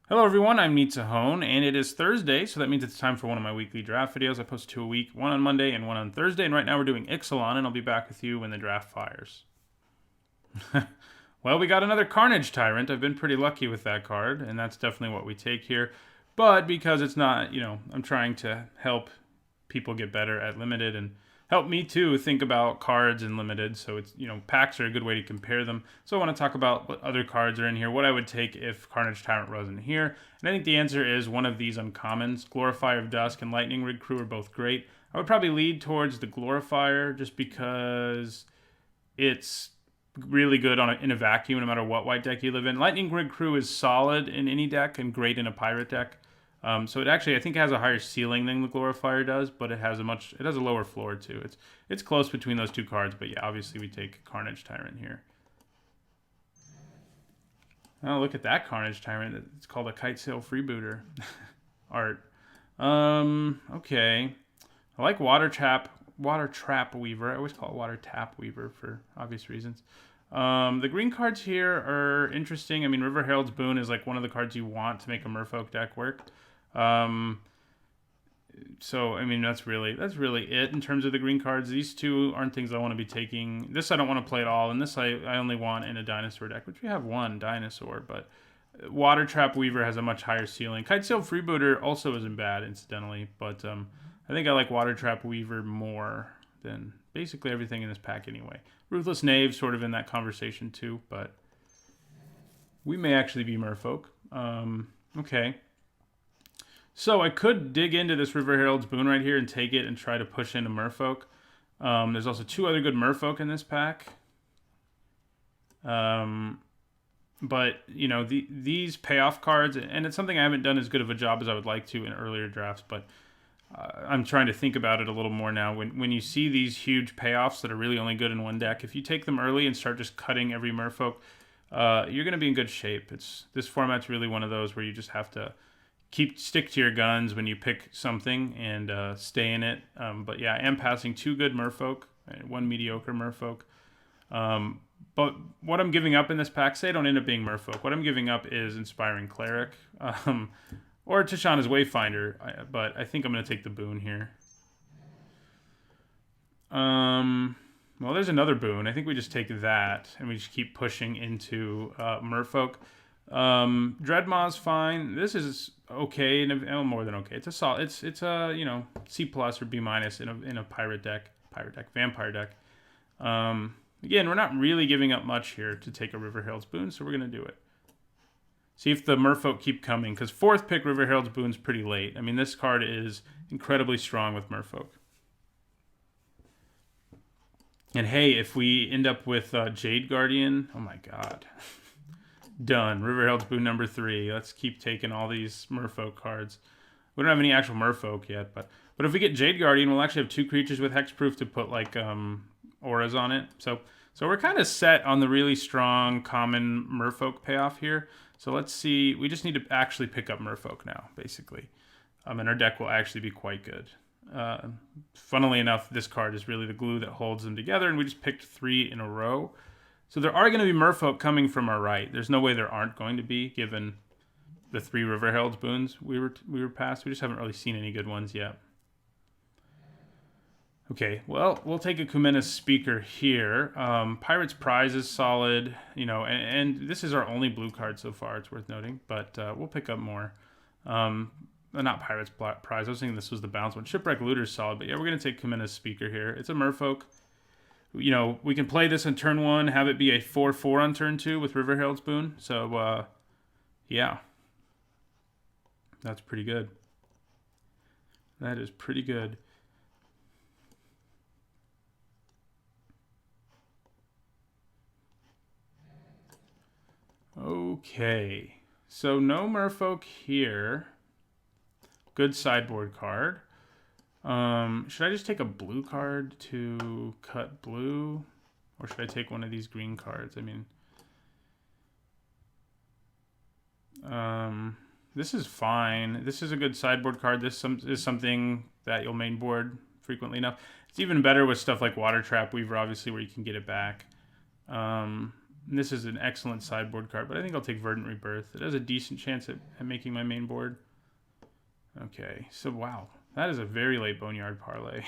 Hello everyone, I'm Ixalan, and it is Thursday, so that means it's time for one of my weekly draft videos. I post 2 a week, one on Monday and one on Thursday, and right now we're doing Ixalan, and I'll be back with you when the draft fires. Well, we got another Carnage Tyrant. I've been pretty lucky with that card, and that's definitely what we take here. But because it's not, I'm trying to help people get better at Limited and help me too think about cards in Limited. So it's, packs are a good way to compare them. So I want to talk about what other cards are in here, what I would take if Carnage Tyrant wasn't here. And I think the answer is one of these uncommons. Glorifier of Dusk and Lightning Rig Crew are both great. I would probably lead towards the Glorifier just because it's really good in a vacuum no matter what white deck you live in. Lightning Rig Crew is solid in any deck and great in a pirate deck. So it actually, I think, has a higher ceiling than the Glorifier does, but it has a lower floor too. It's close between those two cards, but yeah, obviously we take Carnage Tyrant here. Oh, look at that Carnage Tyrant. It's called a Kite Sail Freebooter art. Okay. I like Water Trap Weaver. I always call it Water Tap Weaver for obvious reasons. The green cards here are interesting. I mean, River Herald's Boon is like one of the cards you want to make a Merfolk deck work. So I mean that's really it in terms of the green cards. These two aren't things I want to be taking. This I don't want to play at all, and this I only want in a dinosaur deck, which we have one dinosaur, but Water Trap Weaver has a much higher ceiling. Kite Sail Freebooter also isn't bad, incidentally, but I think I like Water Trap Weaver more than basically everything in this pack anyway. Ruthless Knave sort of in that conversation too, but we may actually be Merfolk. Okay. So I could dig into this River Herald's Boon right here and take it and try to push into Merfolk. There's also two other good Merfolk in this pack. But, these payoff cards, and it's something I haven't done as good of a job as I would like to in earlier drafts, but I'm trying to think about it a little more now. When you see these huge payoffs that are really only good in one deck, if you take them early and start just cutting every Merfolk, you're going to be in good shape. This format's really one of those where you just have to stick to your guns when you pick something and stay in it. But yeah, I am passing two good Merfolk, one mediocre Merfolk. But what I'm giving up in this pack, say I don't end up being Merfolk, what I'm giving up is Inspiring Cleric or Tishana's Wayfinder. But I think I'm going to take the Boon here. Well, there's another Boon. I think we just take that and we just keep pushing into Merfolk. Dreadmaw's fine. This is okay, and more than okay. It's a solid. It's a C plus or B minus in a vampire deck. Again, we're not really giving up much here to take a River Herald's Boon, so we're gonna do it. See if the Merfolk keep coming, because fourth pick River Herald's Boon's pretty late. I mean, this card is incredibly strong with Merfolk. And hey, if we end up with Jade Guardian, oh my god. Done. River Herald's Boon number 3. Let's keep taking all these Merfolk cards. We don't have any actual Merfolk yet, but if we get Jade Guardian, we'll actually have 2 creatures with hexproof to put like auras on it. So we're kind of set on the really strong common Merfolk payoff here. So let's see. We just need to actually pick up Merfolk now, basically. And our deck will actually be quite good. Funnily enough, this card is really the glue that holds them together, and we just picked 3 in a row. So there are going to be Merfolk coming from our right. There's no way there aren't going to be, given the 3 River Herald's Boons we were past. We just haven't really seen any good ones yet. Okay, well, we'll take a Kumena's Speaker here. Pirate's Prize is solid, and this is our only blue card so far, it's worth noting, but we'll pick up more. Not Pirate's Prize, I was thinking this was the bounce one. Shipwreck Looter's solid, but yeah, we're going to take Kumena's Speaker here. It's a Merfolk. We can play this on turn 1, have it be a 4/4 on turn 2 with River Herald's Boon. So, yeah. That's pretty good. That is pretty good. Okay. So, no Merfolk here. Good sideboard card. Should I just take a blue card to cut blue? Or should I take one of these green cards? I mean, this is fine. This is a good sideboard card. This is something that you'll mainboard frequently enough. It's even better with stuff like Water Trap Weaver, obviously, where you can get it back. And this is an excellent sideboard card, but I think I'll take Verdant Rebirth. It has a decent chance at making my main board. Okay, so wow. That is a very late Boneyard Parlay.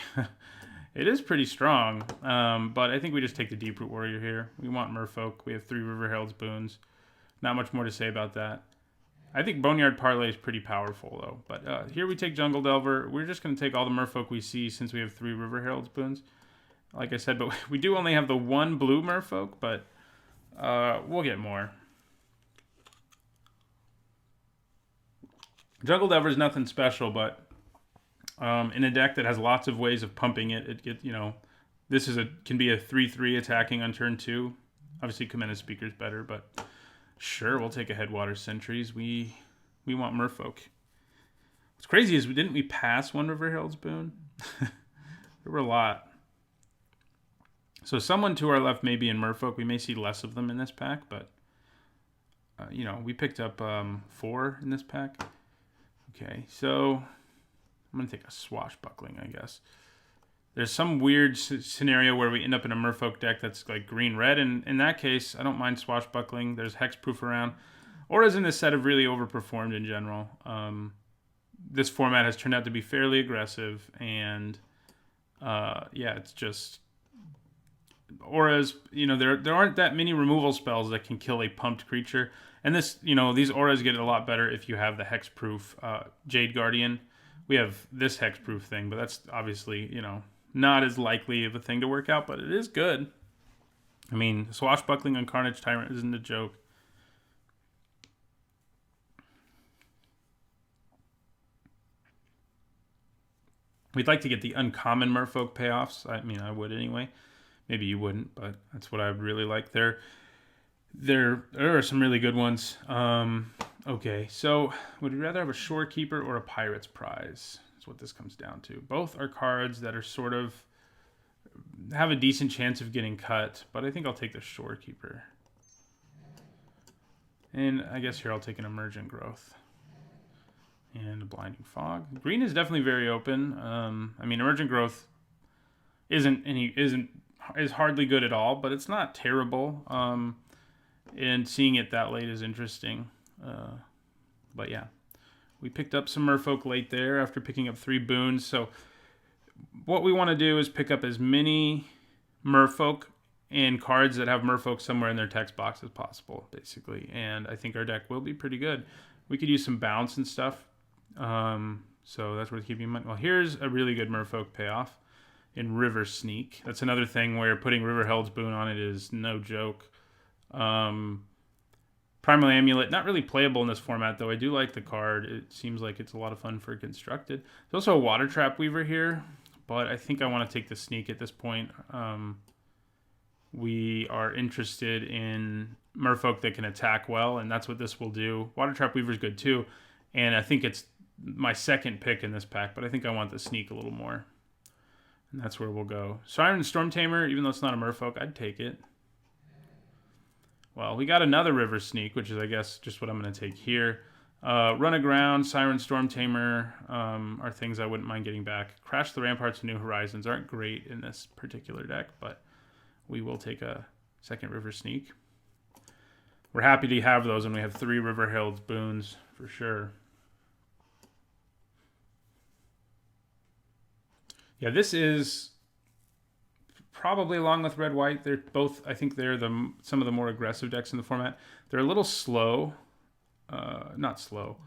It is pretty strong, but I think we just take the Deep Root Warrior here. We want Merfolk. We have 3 River Herald's Boons. Not much more to say about that. I think Boneyard Parlay is pretty powerful, though. But here we take Jungle Delver. We're just going to take all the Merfolk we see since we have 3 River Herald's Boons. Like I said, but we do only have the 1 blue Merfolk, but we'll get more. Jungle Delver is nothing special, but in a deck that has lots of ways of pumping it, this is can be a 3/3 attacking on turn 2. Obviously, Commander Speaker's better, but sure, we'll take a Headwater Sentries. We want Merfolk. What's crazy is didn't we pass 1 River Herald's Boon? There were a lot. So someone to our left may be in Merfolk. We may see less of them in this pack, but we picked up 4 in this pack. Okay, so I'm going to take a Swashbuckling, I guess. There's some weird scenario where we end up in a Merfolk deck that's like green-red, and in that case, I don't mind Swashbuckling. There's Hexproof around. Auras in this set have really overperformed in general. This format has turned out to be fairly aggressive, and it's just... Auras, there aren't that many removal spells that can kill a pumped creature. And this, these auras get a lot better if you have the Hexproof Jade Guardian. We have this Hexproof thing, but that's obviously, not as likely of a thing to work out, but it is good. I mean, Swashbuckling on Carnage Tyrant isn't a joke. We'd like to get the uncommon Merfolk payoffs. I mean, I would anyway. Maybe you wouldn't, but that's what I would really like there. There are some really good ones. Okay, so would you rather have a Shorekeeper or a Pirate's Prize? That's what this comes down to. Both are cards that are sort of have a decent chance of getting cut, but I think I'll take the Shorekeeper. And I guess here I'll take an Emergent Growth. And a Blinding Fog. Green is definitely very open. I mean, Emergent Growth is hardly good at all, but it's not terrible. And seeing it that late is interesting. But yeah, we picked up some Merfolk late there after picking up 3 boons. So what we want to do is pick up as many Merfolk and cards that have Merfolk somewhere in their text box as possible, basically. And I think our deck will be pretty good. We could use some bounce and stuff. So that's worth keeping in mind. Well, here's a really good Merfolk payoff in River Sneak. That's another thing where putting River Herald's Boon on it is no joke. Primal Amulet, not really playable in this format, though. I do like the card. It seems like it's a lot of fun for Constructed. There's also a Water Trap Weaver here, but I think I want to take the Sneak at this point. We are interested in Merfolk that can attack well, and that's what this will do. Water Trap Weaver is good, too, and I think it's my second pick in this pack, but I think I want the Sneak a little more. And that's where we'll go. Siren Storm Tamer, even though it's not a Merfolk, I'd take it. Well, we got another River Sneak, which is, I guess, just what I'm going to take here. Run Aground, Siren Storm Tamer are things I wouldn't mind getting back. Crash the Ramparts of New Horizons aren't great in this particular deck, but we will take a second River Sneak. We're happy to have those, and we have 3 River Herald's Boons for sure. Yeah, this is probably along with Red White. They're both, I think they're some of the more aggressive decks in the format. They're a little slow. Not slow.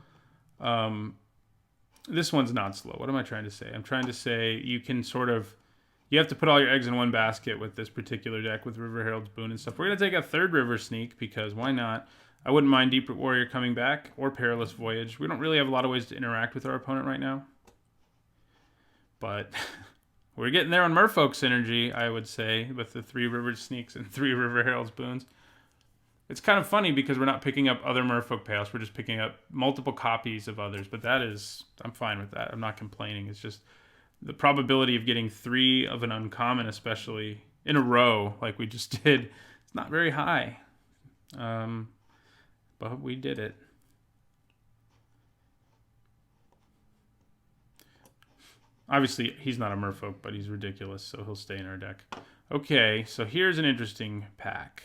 This one's not slow. What am I trying to say? I'm trying to say you have to put all your eggs in one basket with this particular deck with River Herald's Boon and stuff. We're going to take a third River Sneak because why not? I wouldn't mind Deep Root Warrior coming back or Perilous Voyage. We don't really have a lot of ways to interact with our opponent right now. But we're getting there on Merfolk synergy, I would say, with the 3 River Sneaks and 3 River Herald's Boons. It's kind of funny because we're not picking up other Merfolk payoffs. We're just picking up multiple copies of others. But I'm fine with that. I'm not complaining. It's just the probability of getting 3 of an uncommon, especially in a row like we just did, it's not very high. But we did it. Obviously, he's not a Merfolk, but he's ridiculous, so he'll stay in our deck. Okay, so here's an interesting pack.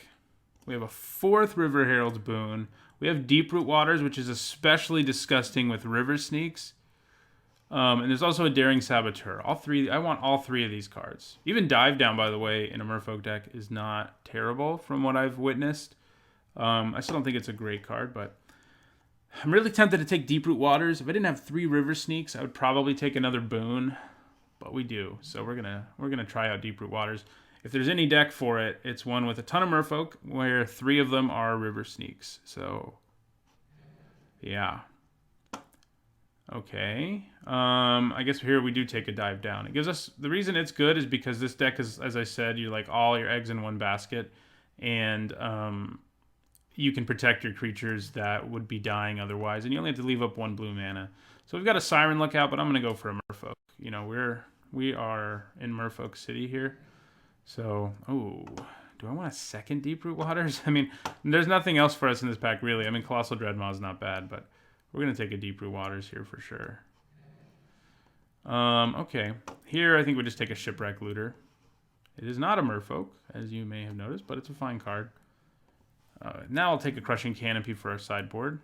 We have a 4th River Herald's Boon. We have Deeproot Waters, which is especially disgusting with River Sneaks. And there's also a Daring Saboteur. All three. I want all 3 of these cards. Even Dive Down, by the way, in a Merfolk deck is not terrible from what I've witnessed. I still don't think it's a great card, but I'm really tempted to take Deeproot Waters. If I didn't have 3 River Sneaks, I would probably take another Boon, but we do. So we're gonna try out Deeproot Waters. If there's any deck for it, it's one with a ton of Merfolk where 3 of them are River Sneaks. So yeah. Okay. I guess here we do take a Dive Down. It gives us, the reason it's good is because this deck is, as I said, you're like all your eggs in one basket, and you can protect your creatures that would be dying otherwise, and you only have to leave up 1 blue mana. So we've got a Siren Lookout, but I'm gonna go for a Merfolk. You know, we are in Merfolk City here. So, do I want a second Deeproot Waters? I mean, there's nothing else for us in this pack, really. I mean, Colossal Dreadmaw is not bad, but we're going to take a Deeproot Waters here for sure. Okay. Here, I think we just take a Shipwreck Looter. It is not a Merfolk, as you may have noticed, but it's a fine card. Now I'll take a Crushing Canopy for our sideboard.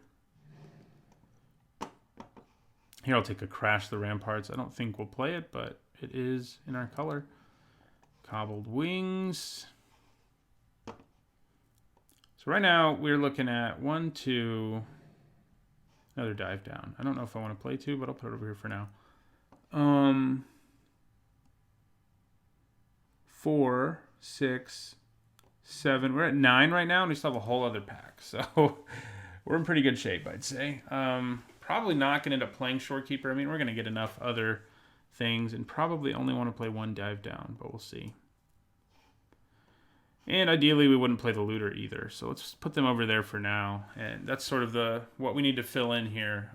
Here I'll take a Crash the Ramparts. I don't think we'll play it, but it is in our color. Cobbled Wings. So right now we're looking at 1, 2, another Dive Down. I don't know if I want to play 2, but I'll put it over here for now. 4, 6, 7. We're at 9 right now, and we still have a whole other pack. So we're in pretty good shape, I'd say. Probably not going to end up playing Shorekeeper. I mean, we're going to get enough other things, and probably only want to play 1 Dive Down, but we'll see. And ideally, we wouldn't play the Looter either. So let's put them over there for now. And that's sort of what we need to fill in here.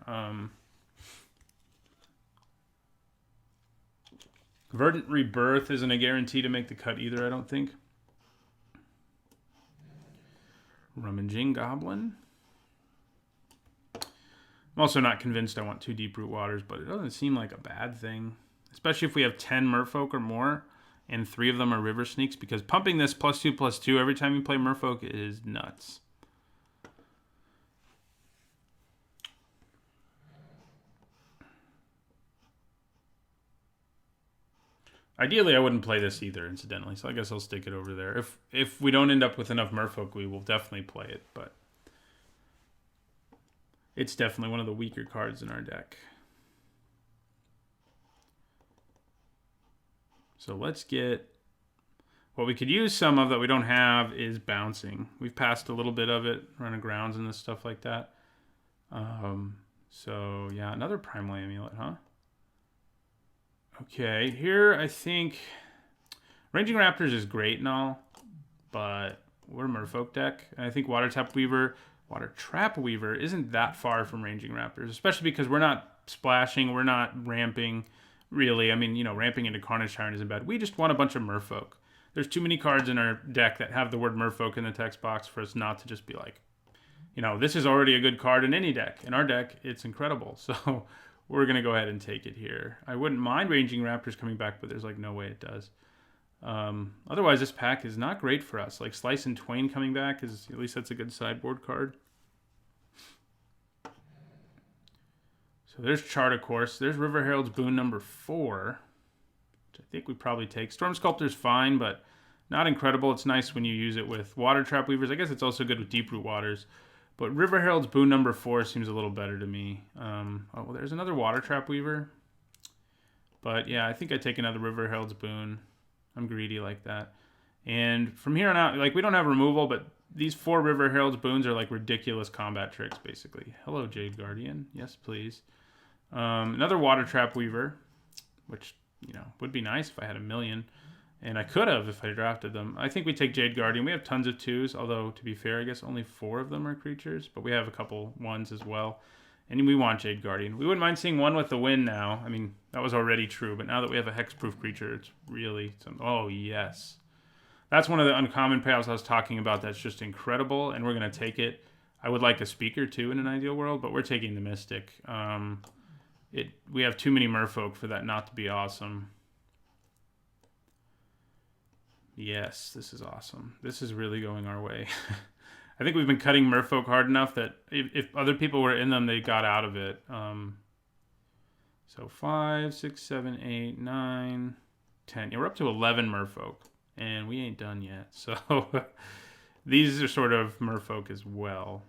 Verdant Rebirth isn't a guarantee to make the cut either, I don't think. Rummaging Goblin. I'm also not convinced I want 2 Deeproot Waters, but it doesn't seem like a bad thing. Especially if we have 10 Merfolk or more, and 3 of them are River Sneaks, because pumping this +2/+2 every time you play Merfolk is nuts. Ideally, I wouldn't play this either, incidentally, so I guess I'll stick it over there. If we don't end up with enough Merfolk, we will definitely play it, but it's definitely one of the weaker cards in our deck. So let's get, what we could use some of that we don't have is Bouncing. We've passed a little bit of it, running grounds and this stuff like that. So yeah, another Primal Amulet, huh? Okay, here I think Ranging Raptors is great and all, but we're a Merfolk deck, and I think Water Trap Weaver isn't that far from Ranging Raptors, especially because we're not splashing, we're not ramping. Really, I mean, you know, ramping into Carnage Tyrant isn't bad. We just want a bunch of Merfolk. There's too many cards in our deck that have the word Merfolk in the text box for us not to just be like, you know, this is already a good card in any deck. In our deck, it's incredible. So we're going to go ahead and take it here. I wouldn't mind Ranging Raptors coming back, but there's like no way it does. Otherwise, this pack is not great for us. Like Slice and Twain coming back, is at least that's a good sideboard card. So there's Chart of Course. There's River Herald's Boon number 4, which I think we probably take. Storm Sculptor's fine, but not incredible. It's nice when you use it with Water Trap Weavers. I guess it's also good with Deeproot Waters. But River Herald's Boon number 4 seems a little better to me. Oh, well, there's another Water Trap Weaver. But yeah, I think I take another River Herald's Boon. I'm greedy like that. And from here on out, like, we don't have removal, but these 4 River Herald's Boons are like ridiculous combat tricks, basically. Hello, Jade Guardian. Yes, please. Another Water Trap Weaver, which, you know, would be nice if I had 1,000,000, and I could have if I drafted them. I think we take Jade Guardian. We have tons of 2s, although, to be fair, I guess only 4 of them are creatures, but we have a couple 1s as well, and we want Jade Guardian. We wouldn't mind seeing 1 with the win now. I mean, that was already true, but now that we have a hexproof creature, it's really oh, yes. That's one of the uncommon payouts I was talking about that's just incredible, and we're going to take it. I would like a Speaker, too, in an ideal world, but we're taking the Mystic. We have too many Merfolk for that not to be awesome. Yes, this is awesome. This is really going our way. I think we've been cutting merfolk hard enough that if other people were in them, they got out of it. So 5, 6, 7, 8, 9, 10. Yeah, we're up to 11 merfolk, and we ain't done yet. So these are sort of merfolk as well.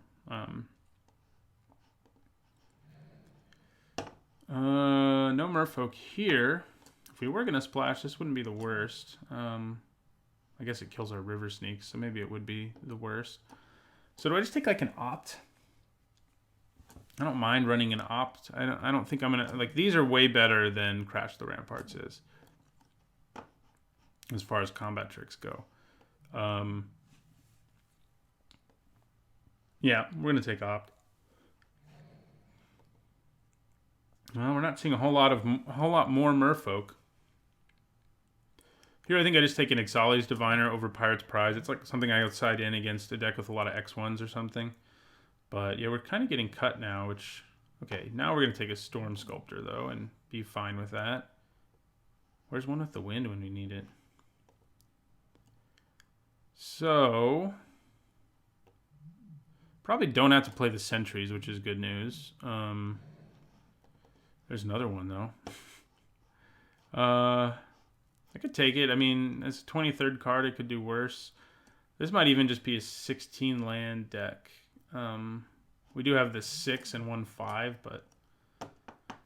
No merfolk here. If we were going to splash, this wouldn't be the worst. I guess it kills our river sneaks, so maybe it would be the worst. So do I just take like an opt? I don't mind running an opt. I don't think I'm going to... Like, these are way better than Crash the Ramparts is, as far as combat tricks go. Yeah, we're going to take opt. Well, we're not seeing a whole lot more merfolk. Here, I think I just take an Ixalan's Diviner over Pirate's Prize. It's like something I would side in against a deck with a lot of X1s or something. But yeah, we're kind of getting cut now, which... Okay, now we're going to take a Storm Sculptor, though, and be fine with that. Where's one with the wind when we need it? So... Probably don't have to play the Sentries, which is good news. There's another one, though. I could take it. I mean, as a 23rd card, it could do worse. This might even just be a 16 land deck. We do have the 6 and 1/5, but... So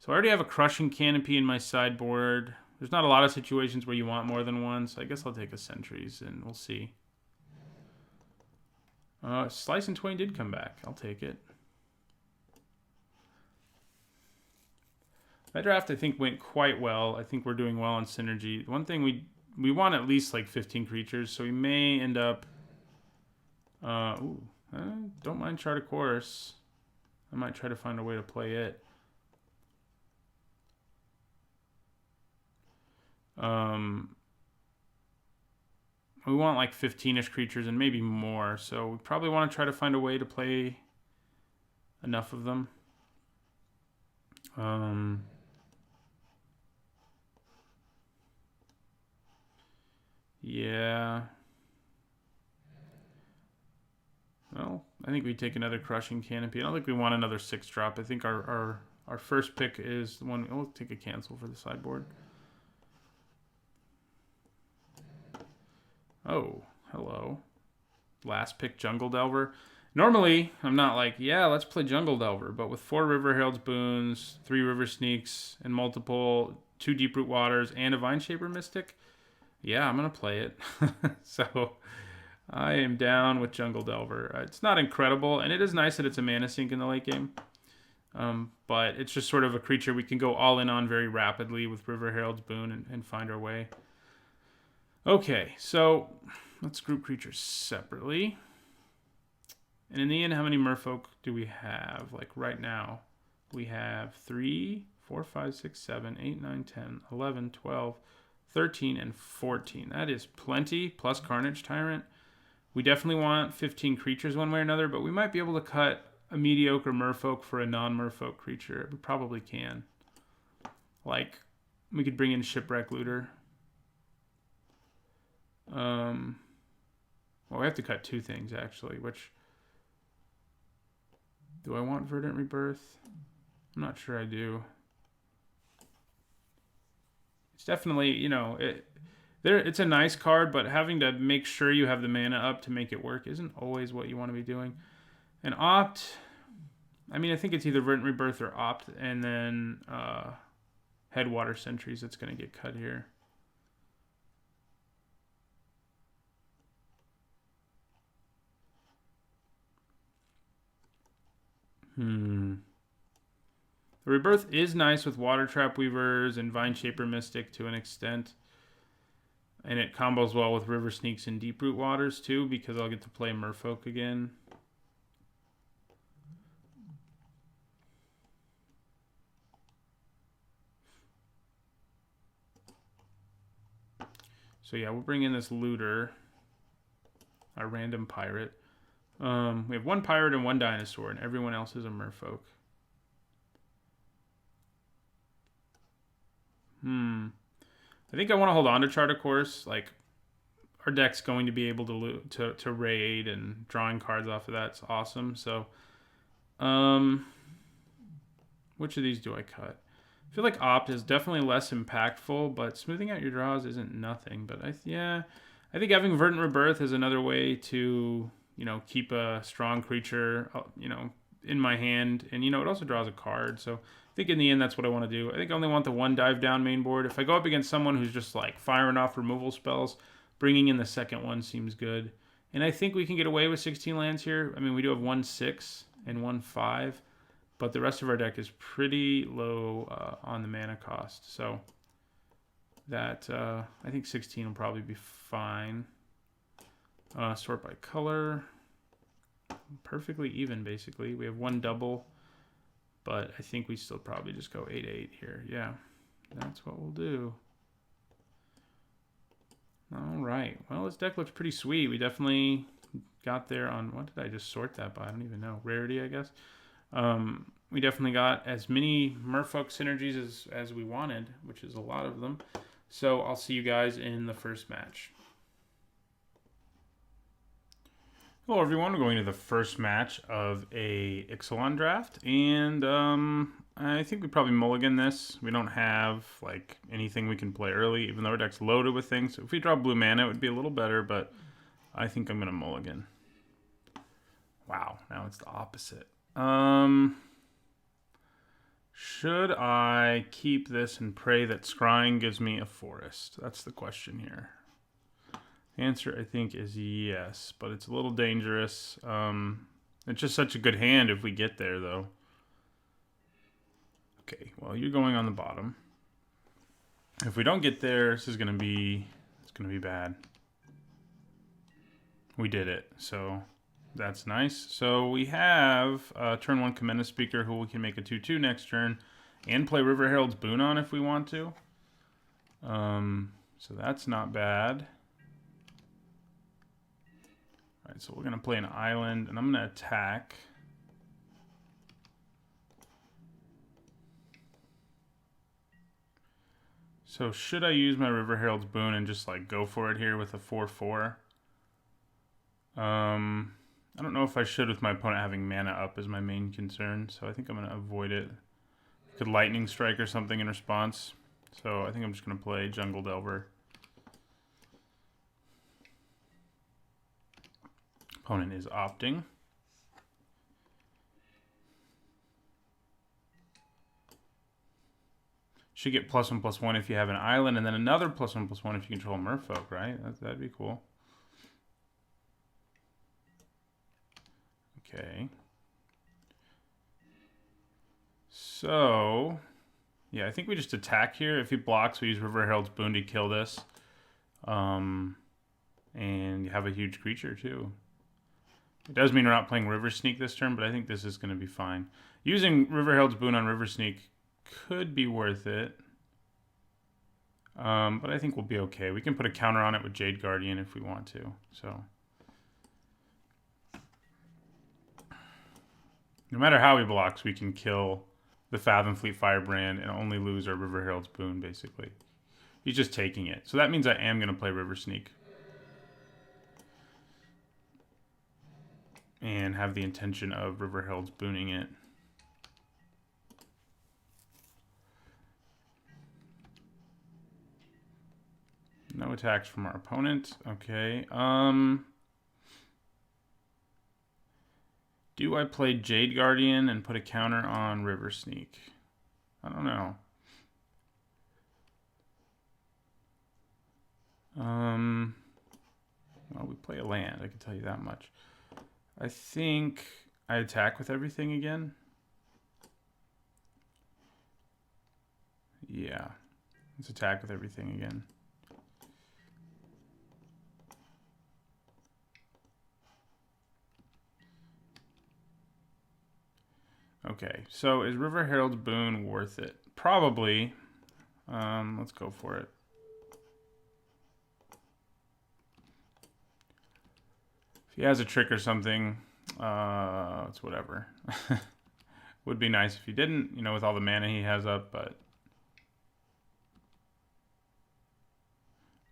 I already have a Crushing Canopy in my sideboard. There's not a lot of situations where you want more than one, so I guess I'll take a Sentries, and we'll see. Slice and Twain did come back. I'll take it. That draft, I think, went quite well. I think we're doing well on synergy. One thing, we want at least like 15 creatures, so we may end up... don't mind Chart a Course. I might try to find a way to play it. We want like 15-ish creatures and maybe more, so we probably want to try to find a way to play enough of them. Yeah. Well, I think we take another Crushing Canopy. I don't think we want another 6-drop. I think our first pick is the one... We'll take a cancel for the sideboard. Oh, hello. Last pick, Jungle Delver. Normally, I'm not like, yeah, let's play Jungle Delver. But with 4 River Herald's Boons, 3 River Sneaks, and multiple 2 Deeproot Waters, and a Vineshaper Mystic, yeah, I'm going to play it. So I am down with Jungle Delver. It's not incredible, and it is nice that it's a mana sink in the late game. But it's just sort of a creature we can go all in on very rapidly with River Herald's Boon and find our way. Okay, so let's group creatures separately. And in the end, how many merfolk do we have? Like right now, we have 3, 4, 5, 6, 7, 8, 9, 10, 11, 12, 13, and 14. That is plenty, plus Carnage Tyrant. We definitely want 15 creatures one way or another, but we might be able to cut a mediocre merfolk for a non-merfolk creature. We probably can. Like, we could bring in Shipwreck Looter. Well, we have to cut 2 things, actually, which... Do I want Verdant Rebirth? I'm not sure I do. It's definitely, you know, it's a nice card, but having to make sure you have the mana up to make it work isn't always what you want to be doing. And Opt, I mean, I think it's either Verdant Rebirth or Opt, and then Headwater Sentries that's going to get cut here. The Rebirth is nice with Water Trap Weavers and Vineshaper Mystic to an extent. And it combos well with River Sneaks and Deeproot Waters too, because I'll get to play Merfolk again. So yeah, we'll bring in this Looter, our random pirate. We have 1 pirate and 1 dinosaur, and everyone else is a merfolk. I think I want to hold on to Chart a Course. Like, our deck's going to be able to raid, and drawing cards off of that's awesome. So, which of these do I cut? I feel like Opt is definitely less impactful, but smoothing out your draws isn't nothing. But I think having Verdant Rebirth is another way to, keep a strong creature, in my hand. And, it also draws a card. So I think in the end, that's what I want to do. I think I only want the one dive down main board. If I go up against someone who's just like firing off removal spells, bringing in the second one seems good. And I think we can get away with 16 lands here. I mean, we do have 1/6 and 1/5. But the rest of our deck is pretty low on the mana cost. So that, I think 16 will probably be fine. Sort by color. Perfectly even, basically. We have one double. But I think we still probably just go 8/8 here. Yeah, that's what we'll do. All right. Well, this deck looks pretty sweet. We definitely got there on... What did I just sort that by? I don't even know. Rarity, I guess. We definitely got as many Merfolk synergies as we wanted, which is a lot of them. So I'll see you guys in the first match. Hello everyone, we're going to the first match of a Ixalan Draft, and I think we probably mulligan this. We don't have like anything we can play early, even though our deck's loaded with things. So if we draw blue mana, it would be a little better, but I think I'm going to mulligan. Wow, now it's the opposite. Should I keep this and pray that scrying gives me a forest? That's the question here. The answer, I think, is yes, but it's a little dangerous. It's just such a good hand if we get there, though. Okay, well, you're going on the bottom. If we don't get there, this is going to be, it's going to be bad. We did it, so that's nice. So we have turn 1 Comenda Speaker, who we can make a 2/2 next turn, and play River Herald's Boon on if we want to. So that's not bad. All right, so we're going to play an island, and I'm going to attack. So should I use my River Herald's Boon and just like go for it here with a 4/4? I don't know if I should with my opponent having mana up as my main concern, so I think I'm going to avoid it. I could Lightning Strike or something in response, so I think I'm just going to play Jungle Delver. Opponent is opting. Should get +1/+1 if you have an island, and then another +1/+1 if you control Merfolk, right? That'd be cool. Okay. So, yeah, I think we just attack here. If he blocks, we use River Herald's Boon to kill this. And you have a huge creature, too. It does mean we're not playing River Sneak this turn, but I think this is going to be fine. Using River Herald's Boon on River Sneak could be worth it. But I think we'll be okay. We can put a counter on it with Jade Guardian if we want to. So, no matter how he blocks, we can kill the Fathom Fleet Firebrand and only lose our River Herald's Boon, basically. He's just taking it. So that means I am going to play River Sneak. And have the intention of River Herald's Booning it. No attacks from our opponent. Okay. Do I play Jade Guardian and put a counter on River Sneak? I don't know. Well, we play a land, I can tell you that much. I think I attack with everything again. Yeah. Let's attack with everything again. Okay, so is River Herald's Boon worth it? Probably. Let's go for it. If he has a trick or something, it's whatever. Would be nice if he didn't, you know, with all the mana he has up, but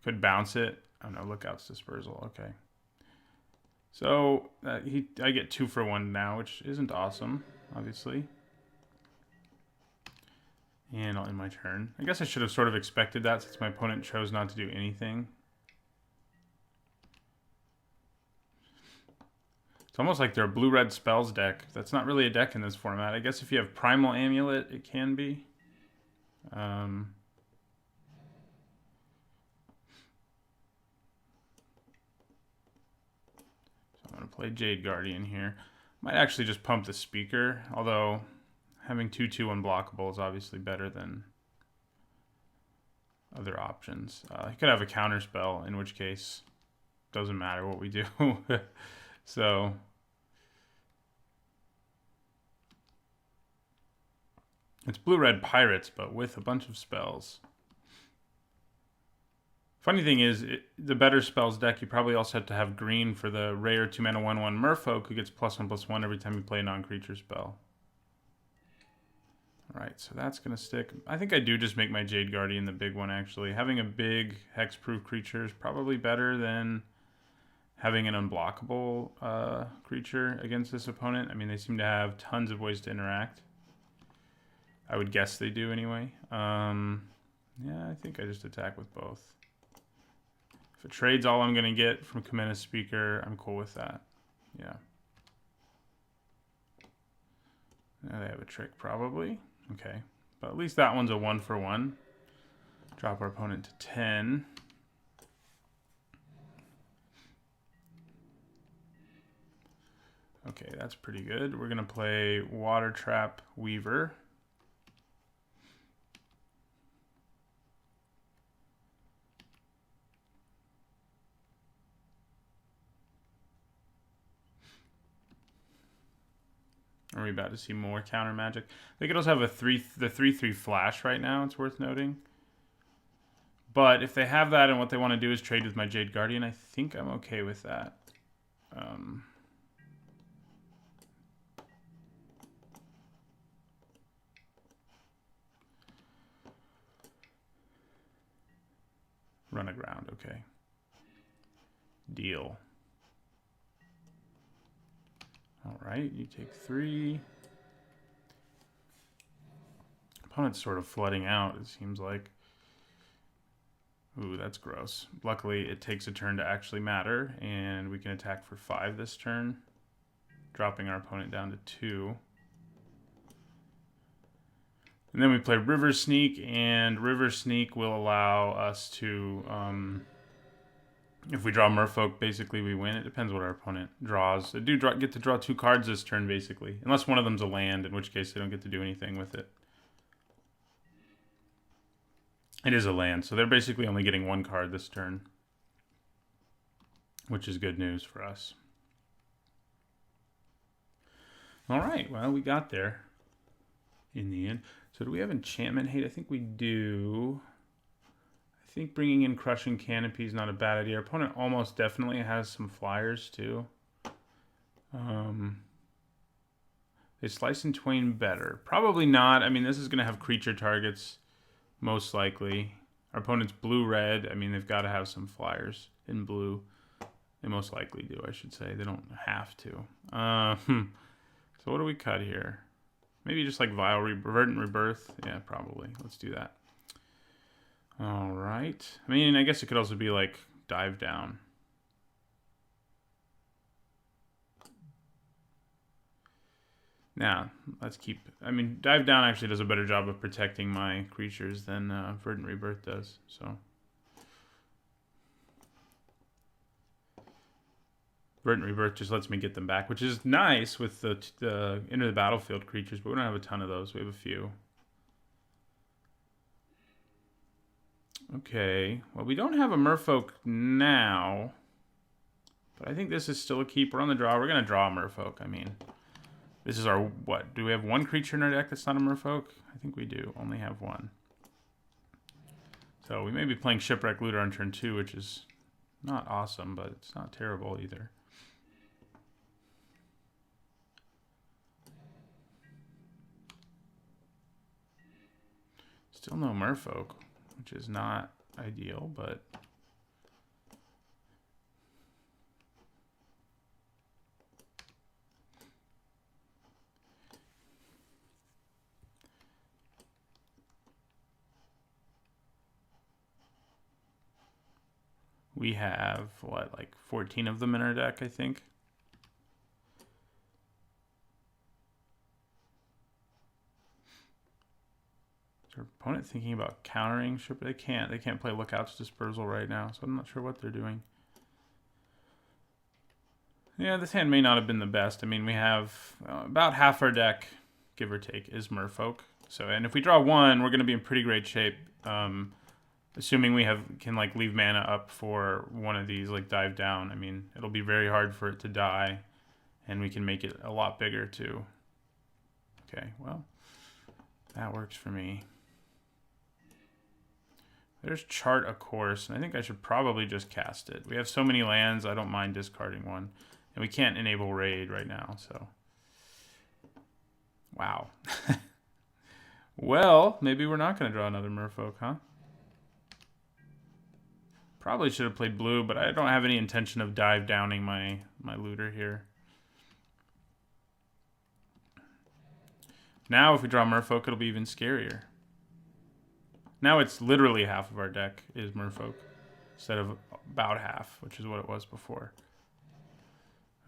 could bounce it. Oh no, Lookout's Dispersal. Okay. So I get 2 for 1 now, which isn't awesome, obviously. And I'll end my turn. I guess I should have sort of expected that since my opponent chose not to do anything. It's almost like they're a blue-red spells deck. That's not really a deck in this format. I guess if you have Primal Amulet, it can be. So I'm going to play Jade Guardian here. Might actually just pump the Speaker, although having 2/2 unblockable is obviously better than other options. He could have a counter spell, in which case doesn't matter what we do. So it's blue-red Pirates, but with a bunch of spells. Funny thing is, the better spells deck, you probably also have to have green for the rare 2-mana 1/1 Merfolk, who gets +1/+1 every time you play a non-creature spell. Alright, so that's going to stick. I think I do just make my Jade Guardian the big one, actually. Having a big hexproof creature is probably better than having an unblockable creature against this opponent. I mean, they seem to have tons of ways to interact. I would guess they do anyway. Yeah, I think I just attack with both. If it trades all I'm going to get from Kamina Speaker, I'm cool with that. Yeah. Now they have a trick, probably. Okay. But at least that one's a 1 for 1. Drop our opponent to 10. Okay, that's pretty good. We're going to play Water Trap Weaver. Are we about to see more counter magic? They could also have the 3/3 flash right now, it's worth noting. But if they have that and what they want to do is trade with my Jade Guardian, I think I'm okay with that. Run aground, okay. Deal. Alright, you take 3. Opponent's sort of flooding out, it seems like. Ooh, that's gross. Luckily, it takes a turn to actually matter, and we can attack for 5 this turn, dropping our opponent down to 2. And then we play River Sneak, and River Sneak will allow us to, if we draw Merfolk, basically we win. It depends what our opponent draws. They do get to draw 2 cards this turn, basically. Unless one of them's a land, in which case they don't get to do anything with it. It is a land, so they're basically only getting 1 card this turn, which is good news for us. All right, well, we got there in the end. So do we have Enchantment Hate? I think we do. I think bringing in Crushing Canopy is not a bad idea. Our opponent almost definitely has some flyers, too. Is Slice and Twain better? Probably not. I mean, this is going to have creature targets, most likely. Our opponent's blue-red. I mean, they've got to have some flyers in blue. They most likely do, I should say. They don't have to. So what do we cut here? Maybe just like Vile Verdant Rebirth. Yeah, probably. Let's do that. All right. I mean, I guess it could also be like Dive Down. Now, let's keep... I mean, Dive Down actually does a better job of protecting my creatures than Verdant Rebirth does, so... Verdant Rebirth just lets me get them back, which is nice with the Enter the Battlefield creatures, but we don't have a ton of those. We have a few. Okay. Well, we don't have a Merfolk now, but I think this is still a keeper on the draw. We're going to draw a Merfolk, I mean... This is our, what? Do we have 1 creature in our deck that's not a Merfolk? I think we do. Only have 1. So we may be playing Shipwreck Looter on turn 2, which is not awesome, but it's not terrible either. Still no Merfolk, which is not ideal, but We have, what, like 14 of them in our deck, I think. Is our opponent thinking about countering ship? They can't. They can't play Lookout's Dispersal right now, so I'm not sure what they're doing. Yeah, this hand may not have been the best. I mean, we have about half our deck, give or take, is Merfolk. So, and if we draw one, we're going to be in pretty great shape. Assuming we can like leave mana up for one of these, like dive down. I mean, it'll be very hard for it to die, and we can make it a lot bigger too. Okay, well, that works for me. There's Chart a Course, and I think I should probably just cast it. We have so many lands, I don't mind discarding one. And we can't enable Raid right now, so. Wow. Well, maybe we're not going to draw another Merfolk, huh? Probably should have played blue, but I don't have any intention of dive downing my looter here. Now, if we draw Merfolk, it'll be even scarier. Now it's literally half of our deck is Merfolk, instead of about half, which is what it was before.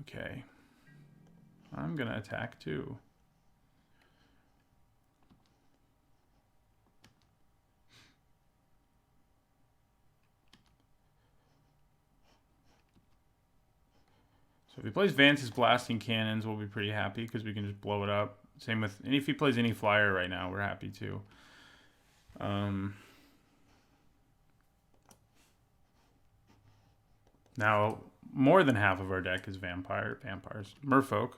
Okay. I'm going to attack too. So if he plays Vance's Blasting Cannons, we'll be pretty happy because we can just blow it up. Same with, and if he plays any flyer right now, we're happy too. Now, more than half of our deck is vampires, Merfolk.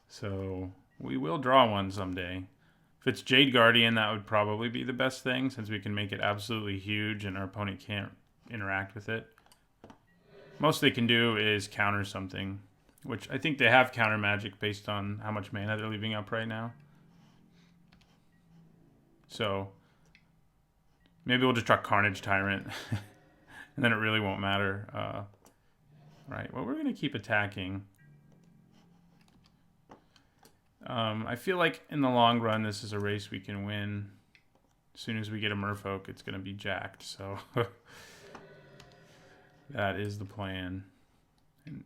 So we will draw one someday. If it's Jade Guardian, that would probably be the best thing since we can make it absolutely huge and our opponent can't interact with it. Most they can do is counter something, which I think they have counter magic based on how much mana they're leaving up right now. So maybe we'll just draw Carnage Tyrant, and then it really won't matter. Right, well, we're going to keep attacking. I feel like in the long run, this is a race we can win. As soon as we get a Merfolk, it's going to be jacked, so that is the plan. And,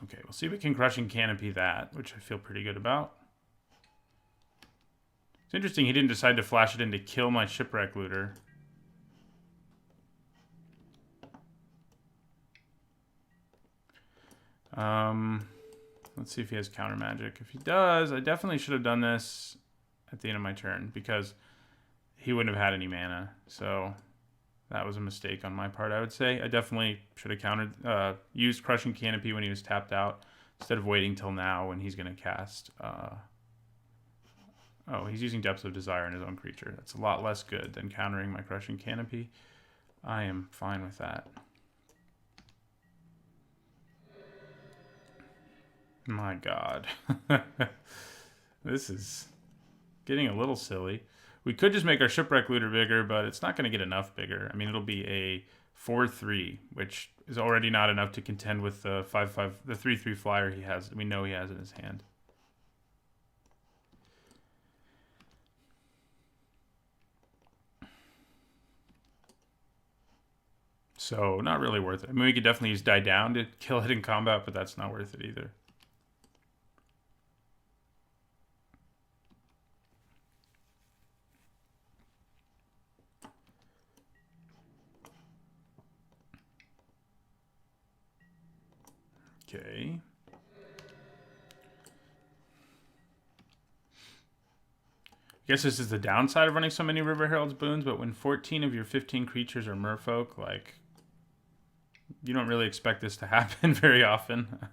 okay, we'll see if we can Crushing Canopy that, which I feel pretty good about. It's interesting he didn't decide to flash it in to kill my Shipwreck Looter. Let's see if he has counter magic. If he does, I definitely should have done this at the end of my turn because he wouldn't have had any mana. So that was a mistake on my part, I would say. I definitely should have used Crushing Canopy when he was tapped out instead of waiting till now when he's going to cast. Oh, he's using Depths of Desire on his own creature. That's a lot less good than countering my Crushing Canopy. I am fine with that. My God. This is getting a little silly. We could just make our Shipwreck Looter bigger, but it's not going to get enough bigger. I mean, it'll be a 4/3, which is already not enough to contend with the 5/5, the 3/3 flyer he has. We know he has in his hand. So, not really worth it. I mean, we could definitely use Die Down to kill it in combat, but that's not worth it either. Okay. I guess this is the downside of running so many River Herald's boons, but when 14 of your 15 creatures are Merfolk, like, you don't really expect this to happen very often.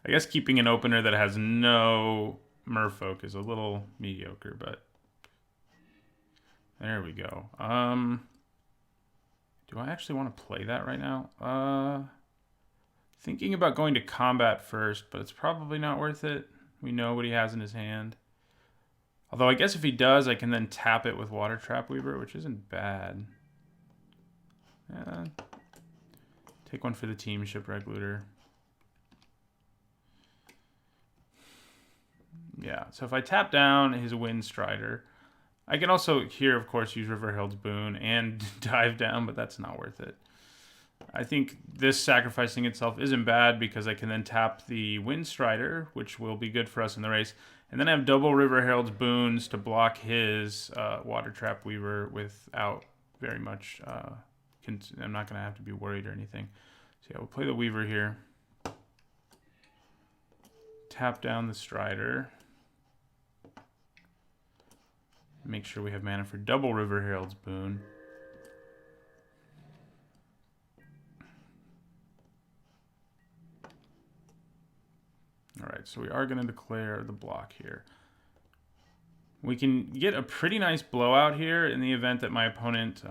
I guess keeping an opener that has no Merfolk is a little mediocre, but there we go. Do I actually want to play that right now? Thinking about going to combat first, but it's probably not worth it. We know what he has in his hand. Although I guess if he does, I can then tap it with Water Trap Weaver, which isn't bad. Take one for the team, Shipwreck Looter. Yeah, so if I tap down his Wind Strider, I can also here, of course, use River Herald's Boon and dive down, but that's not worth it. I think this sacrificing itself isn't bad because I can then tap the Windstrider, which will be good for us in the race. And then I have double River Herald's Boons to block his Water Trap Weaver without very much... I'm not going to have to be worried or anything. So yeah, we'll play the Weaver here. Tap down the Strider. Make sure we have mana for double River Herald's Boon. Alright, so we are going to declare the block here. We can get a pretty nice blowout here in the event that my opponent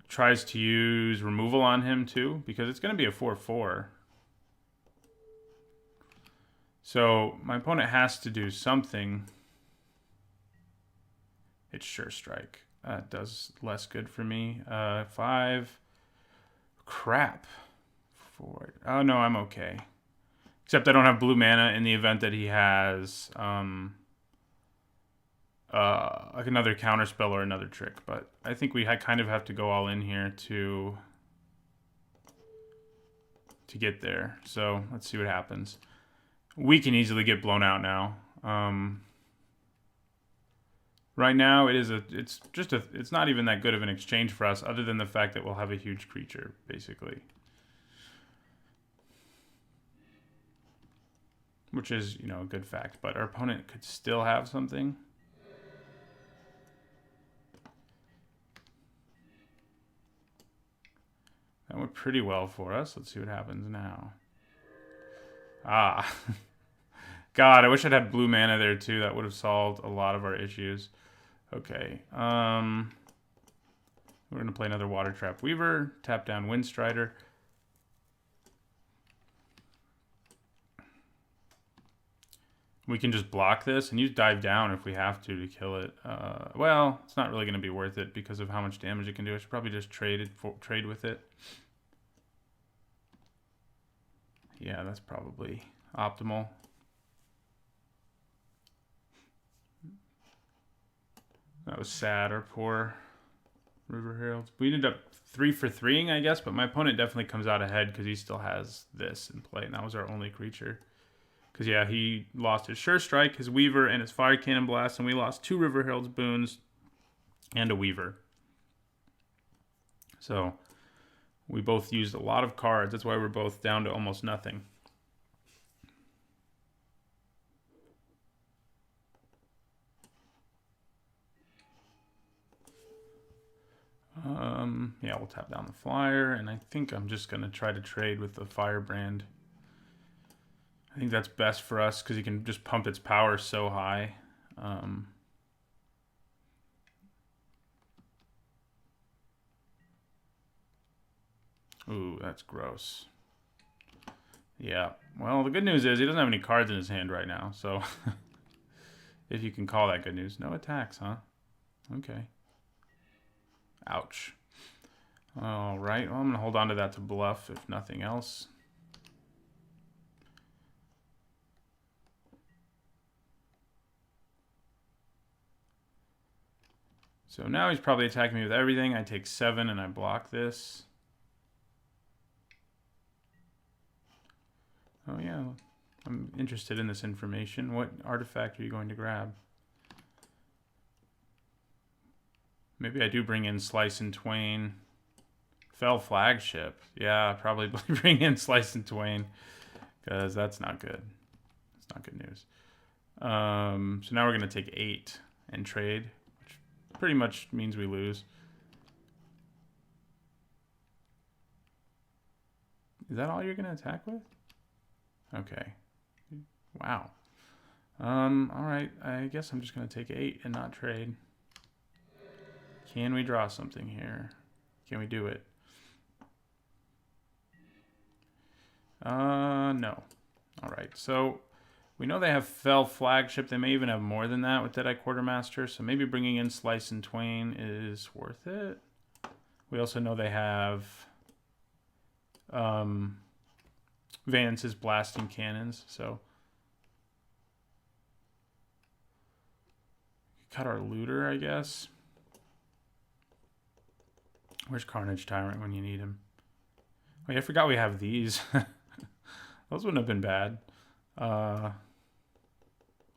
tries to use removal on him too, because it's going to be a 4/4. So my opponent has to do something. It's Sure Strike. That does less good for me. 5. Crap. 4. Oh no, I'm okay. Except I don't have blue mana in the event that he has like another counterspell or another trick. But I think we kind of have to go all in here to get there. So let's see what happens. We can easily get blown out now. Right now, it's not even that good of an exchange for us, other than the fact that we'll have a huge creature, basically. Which is, you know, a good fact. But our opponent could still have something. That went pretty well for us. Let's see what happens now. Ah. God, I wish I'd had blue mana there too. That would have solved a lot of our issues. Okay. We're going to play another Water Trap Weaver. Tap down Windstrider. We can just block this and use Dive Down if we have to kill it. Well, it's not really going to be worth it because of how much damage it can do. I should probably just trade with it. Yeah, that's probably optimal. That was sad, our poor River Herald. We ended up 3 for 3ing, I guess, but my opponent definitely comes out ahead because he still has this in play, and that was our only creature. Because, yeah, he lost his Sure Strike, his Weaver, and his Fire Cannon Blast, and we lost 2 River Herald's Boons and a Weaver. So, we both used a lot of cards. That's why we're both down to almost nothing. Yeah, we'll tap down the Flyer, and I think I'm just going to try to trade with the Firebrand. I think that's best for us because he can just pump its power so high. Ooh, that's gross. Yeah, well, the good news is he doesn't have any cards in his hand right now, so if you can call that good news. No attacks, huh? Okay. Ouch. All right, well, I'm going to hold on to that to bluff, if nothing else. So now he's probably attacking me with everything. I take 7 and I block this. Oh yeah, I'm interested in this information. What artifact are you going to grab? Maybe I do bring in Slice and Twain. Fell Flagship. Yeah, probably bring in Slice and Twain. Because that's not good. That's not good news. So now we're going to take 8 and trade. Which pretty much means we lose. Is that all you're going to attack with? Okay. Wow. Alright. I guess I'm just going to take 8 and not trade. Can we draw something here? Can we do it? No. Alright, so we know they have Fell Flagship. They may even have more than that with Deadeye Quartermaster, so maybe bringing in Slice and Twain is worth it. We also know they have Vance's Blasting Cannons, so Cut our looter, I guess. Where's Carnage Tyrant when you need him? Wait, I forgot we have these. Those wouldn't have been bad. Well,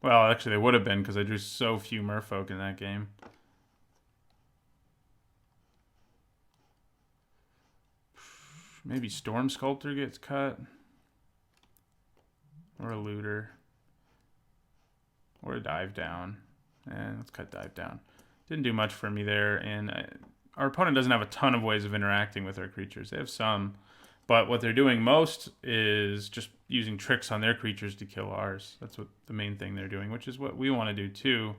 actually, they would have been because I drew so few merfolk in that game. Maybe Storm Sculptor gets cut. Or a looter. Or a dive down. And let's cut dive down. Didn't do much for me there. And our opponent doesn't have a ton of ways of interacting with our creatures. They have some. But what they're doing most is just using tricks on their creatures to kill ours. That's what the main thing they're doing, which is what we want to do too.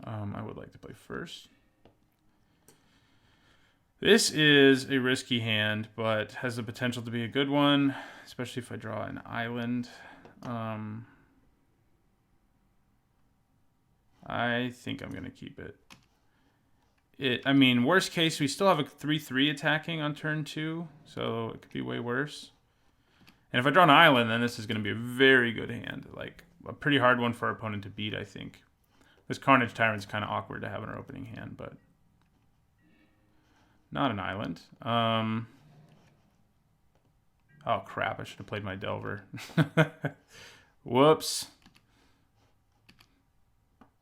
I would like to play first. This is a risky hand, but has the potential to be a good one, especially if I draw an island. I think I'm going to keep it. I mean, worst case, we still have a 3/3 attacking on turn 2, so it could be way worse. And if I draw an island, then this is going to be a very good hand. Like, a pretty hard one for our opponent to beat, I think. This Carnage Tyrant's kind of awkward to have in our opening hand, but not an island. Oh, crap. I should have played my Delver. Whoops.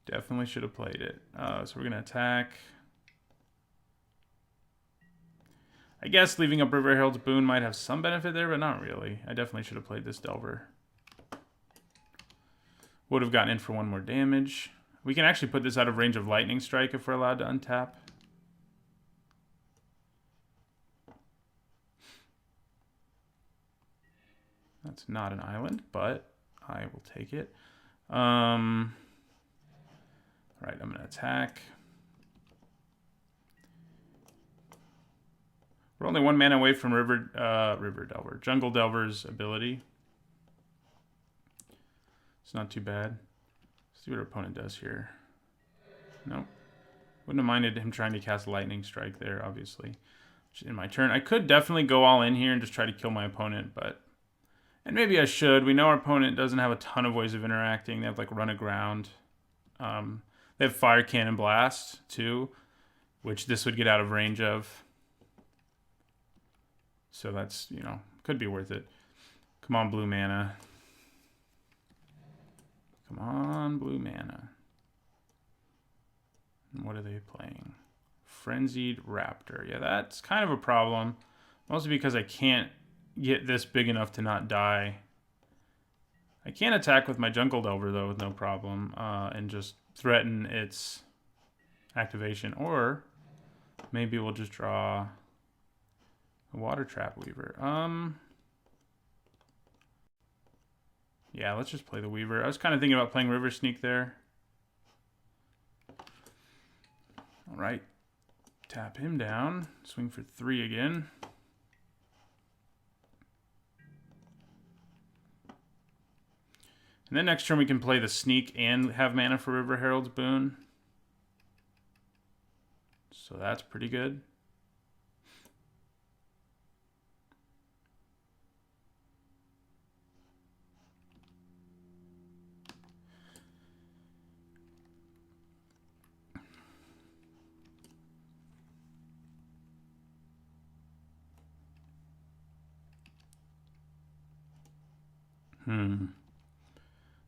Definitely should have played it. So we're going to attack. I guess leaving up River Herald's Boon might have some benefit there, but not really. I definitely should have played this Delver. Would have gotten in for 1 more damage. We can actually put this out of range of Lightning Strike if we're allowed to untap. That's not an island, but I will take it. All right, I'm going to attack. We're only 1 mana away from Jungle Delver's ability. It's not too bad. Let's see what our opponent does here. Nope. Wouldn't have minded him trying to cast Lightning Strike there, obviously. In my turn. I could definitely go all in here and just try to kill my opponent, but... And maybe I should. We know our opponent doesn't have a ton of ways of interacting. They have, like, Run Aground. They have Fire Cannon Blast, too, which this would get out of range of. So that's, you know, could be worth it. Come on, blue mana. Come on, blue mana. And what are they playing? Frenzied Raptor. Yeah, that's kind of a problem. Mostly because I can't get this big enough to not die. I can attack with my Jungle Delver, though, with no problem. And just threaten its activation. Or maybe we'll just draw... a Water Trap Weaver. Yeah, let's just play the Weaver. I was kind of thinking about playing River Sneak there. All right. Tap him down. Swing for 3 again. And then next turn we can play the Sneak and have mana for River Herald's Boon. So that's pretty good.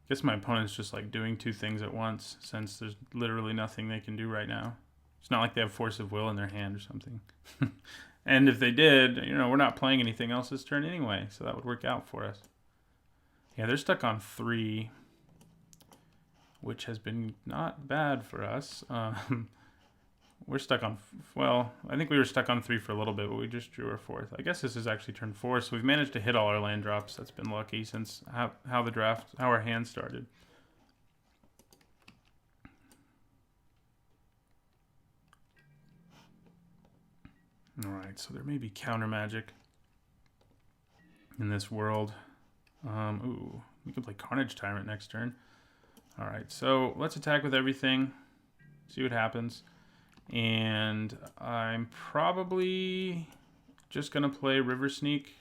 Guess my opponent's just like doing 2 things at once, since there's literally nothing they can do right now. It's not like they have Force of Will in their hand or something. And if they did, you know, we're not playing anything else this turn anyway, so that would work out for us. Yeah, they're stuck on 3, which has been not bad for us. We're stuck on, well, I think we were stuck on 3 for a little bit, but we just drew our 4th. I guess this is actually turn 4, so we've managed to hit all our land drops. That's been lucky since how our hand started. All right, so there may be counter magic in this world. Ooh, we can play Carnage Tyrant next turn. All right, so let's attack with everything, see what happens. And I'm probably just going to play River Sneak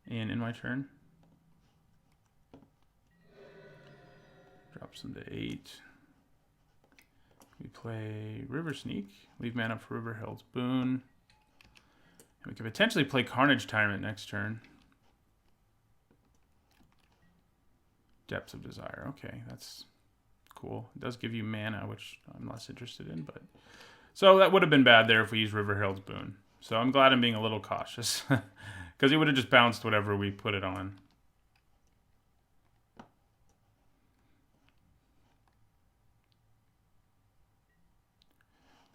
in my turn. Drops them to 8. We play River Sneak. Leave mana for River Herald's Boon. And we could potentially play Carnage Tyrant next turn. Depths of Desire. Okay, that's cool. It does give you mana, which I'm less interested in, but so that would have been bad there if we used River Herald's Boon. So I'm glad I'm being a little cautious because he would have just bounced whatever we put it on.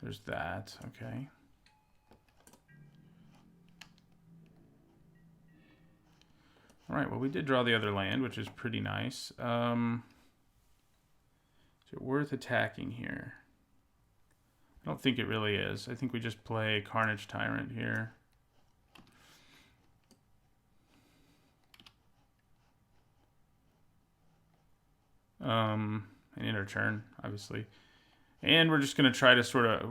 There's that. Okay. All right, well, we did draw the other land, which is pretty nice. Is it worth attacking here? I don't think it really is. I think we just play Carnage Tyrant here. And in our turn, obviously. And we're just gonna try to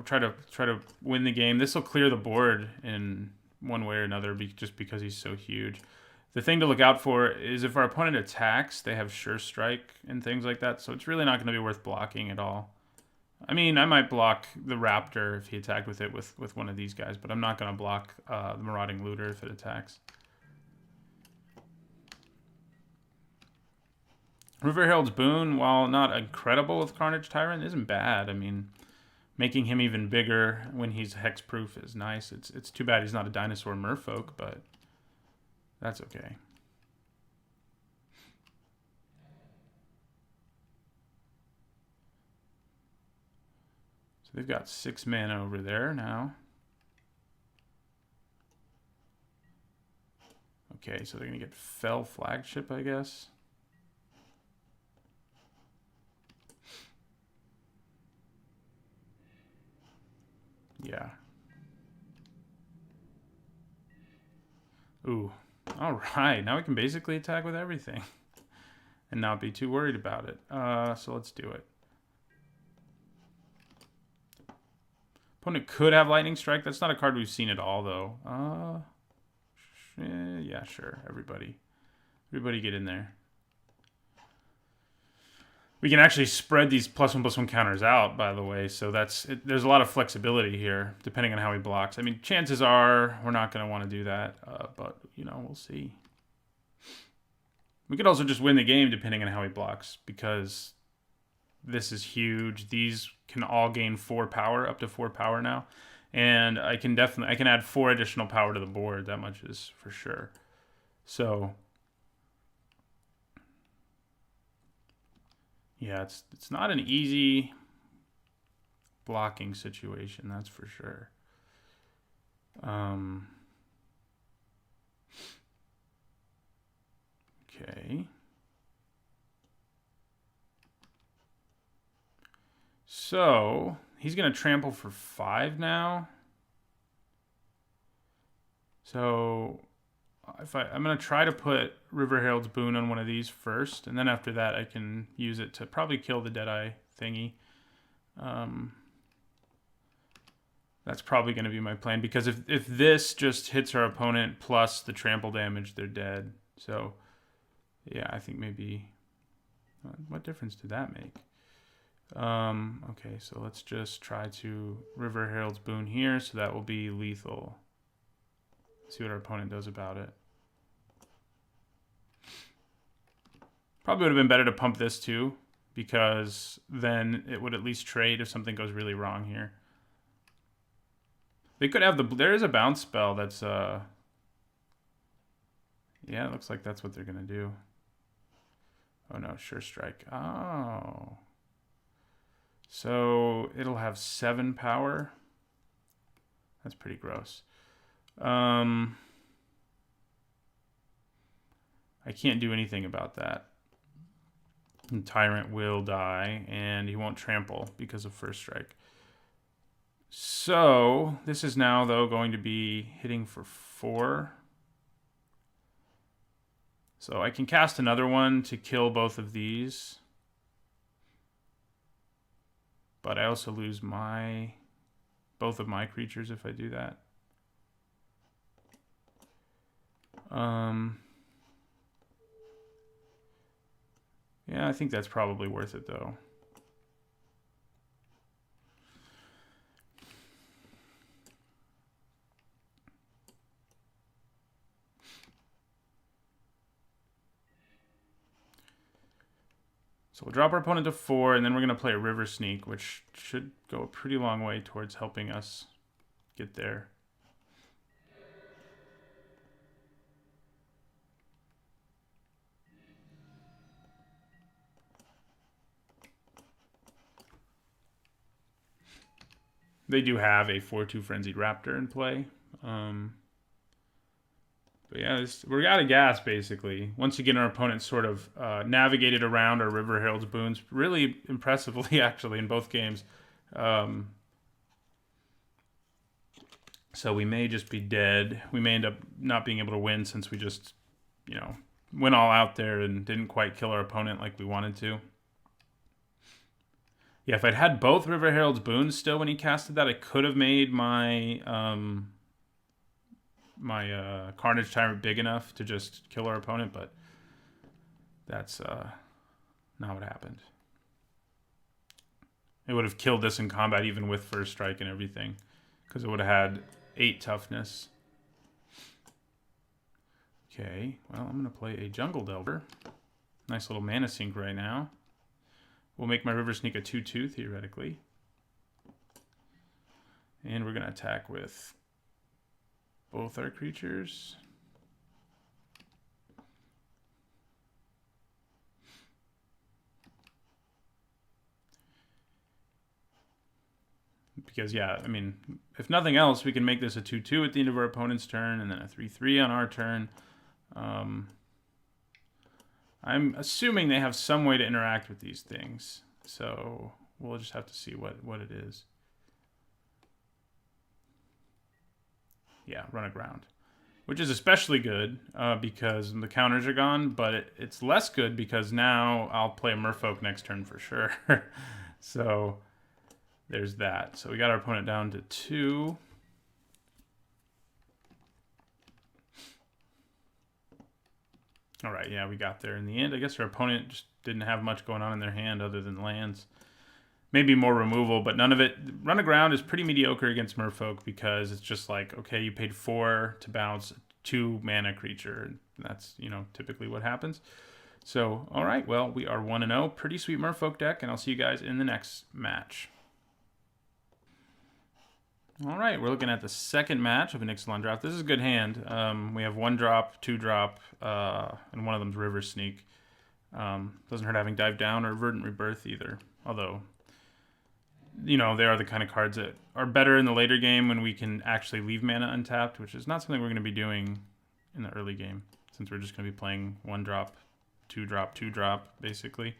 try to win the game. This will clear the board in one way or another, just because he's so huge. The thing to look out for is if our opponent attacks, they have Sure Strike and things like that. So it's really not going to be worth blocking at all. I mean, I might block the Raptor if he attacked with it with one of these guys, but I'm not going to block the Marauding Looter if it attacks. River Herald's Boon, while not incredible with Carnage Tyrant, isn't bad. I mean, making him even bigger when he's hexproof is nice. It's too bad he's not a dinosaur merfolk, but that's okay. So they've got 6 mana over there now. Okay, so they're going to get Fell Flagship, I guess. Yeah. Ooh. All right, now we can basically attack with everything and not be too worried about it. So let's do it. Opponent could have Lightning Strike. That's not a card we've seen at all, though. Yeah, sure. Everybody get in there. We can actually spread these +1/+1 counters out, by the way. So there's a lot of flexibility here, depending on how he blocks. I mean, chances are we're not going to want to do that, but you know, we'll see. We could also just win the game depending on how he blocks, because this is huge. These can all gain 4 power, up to 4 power now, and I can add 4 additional power to the board. That much is for sure. So. Yeah, it's not an easy blocking situation, that's for sure. Okay. So he's going to trample for 5 now. So I'm going to try to put River Herald's Boon on one of these first, and then after that I can use it to probably kill the Deadeye thingy. That's probably going to be my plan, because if this just hits our opponent plus the trample damage, they're dead. So, yeah, I think maybe... What difference did that make? Okay, so let's just try to River Herald's Boon here, so that will be lethal. See what our opponent does about it. Probably would have been better to pump this too, because then it would at least trade if something goes really wrong here. They could have there is a bounce spell that's yeah, it looks like that's what they're gonna do. Oh no, Sure Strike. Oh. So it'll have 7 power. That's pretty gross. I can't do anything about that. And Tyrant will die, and he won't trample because of First Strike. So this is now, though, going to be hitting for 4. So I can cast another one to kill both of these. But I also lose both of my creatures if I do that. Yeah, I think that's probably worth it, though. So we'll drop our opponent to 4, and then we're going to play a River Sneak, which should go a pretty long way towards helping us get there. They do have a 4-2 Frenzied Raptor in play. But yeah, we're out of gas, basically. Once again, our opponent sort of navigated around our River Herald's boons really impressively, actually, in both games. So we may just be dead. We may end up not being able to win since we just, went all out there and didn't quite kill our opponent like we wanted to. Yeah, if I'd had both River Herald's boons still when he casted that, I could have made my Carnage Tyrant big enough to just kill our opponent, but that's not what happened. It would have killed this in combat even with first strike and everything, because it would have had 8 toughness. Okay, well, I'm going to play a Jungle Delver. Nice little mana sink right now. We'll make my River Sneak a 2-2, theoretically. And we're going to attack with both our creatures. Because, yeah, I mean, if nothing else, we can make this a 2-2 at the end of our opponent's turn, and then a 3-3 on our turn. I'm assuming they have some way to interact with these things, so we'll just have to see what it is. Yeah, run aground, which is especially good because the counters are gone, but it's less good because now I'll play a Merfolk next turn for sure. So there's that. So we got our opponent down to 2. All right, yeah, we got there in the end. I guess our opponent just didn't have much going on in their hand other than lands. Maybe more removal, but none of it. Run aground is pretty mediocre against Merfolk because it's just like, okay, you paid 4 to bounce 2 mana creature. And that's, typically what happens. So, all right, well, we are 1-0. Pretty sweet Merfolk deck, and I'll see you guys in the next match. All right, we're looking at the second match of an Ixalan Draft. This is a good hand. We have 1-drop, 2-drop, and one of them's River Sneak. Doesn't hurt having Dive Down or Verdant Rebirth either. Although, they are the kind of cards that are better in the later game when we can actually leave mana untapped, which is not something we're going to be doing in the early game, since we're just going to be playing 1-drop, 2-drop, 2-drop, basically.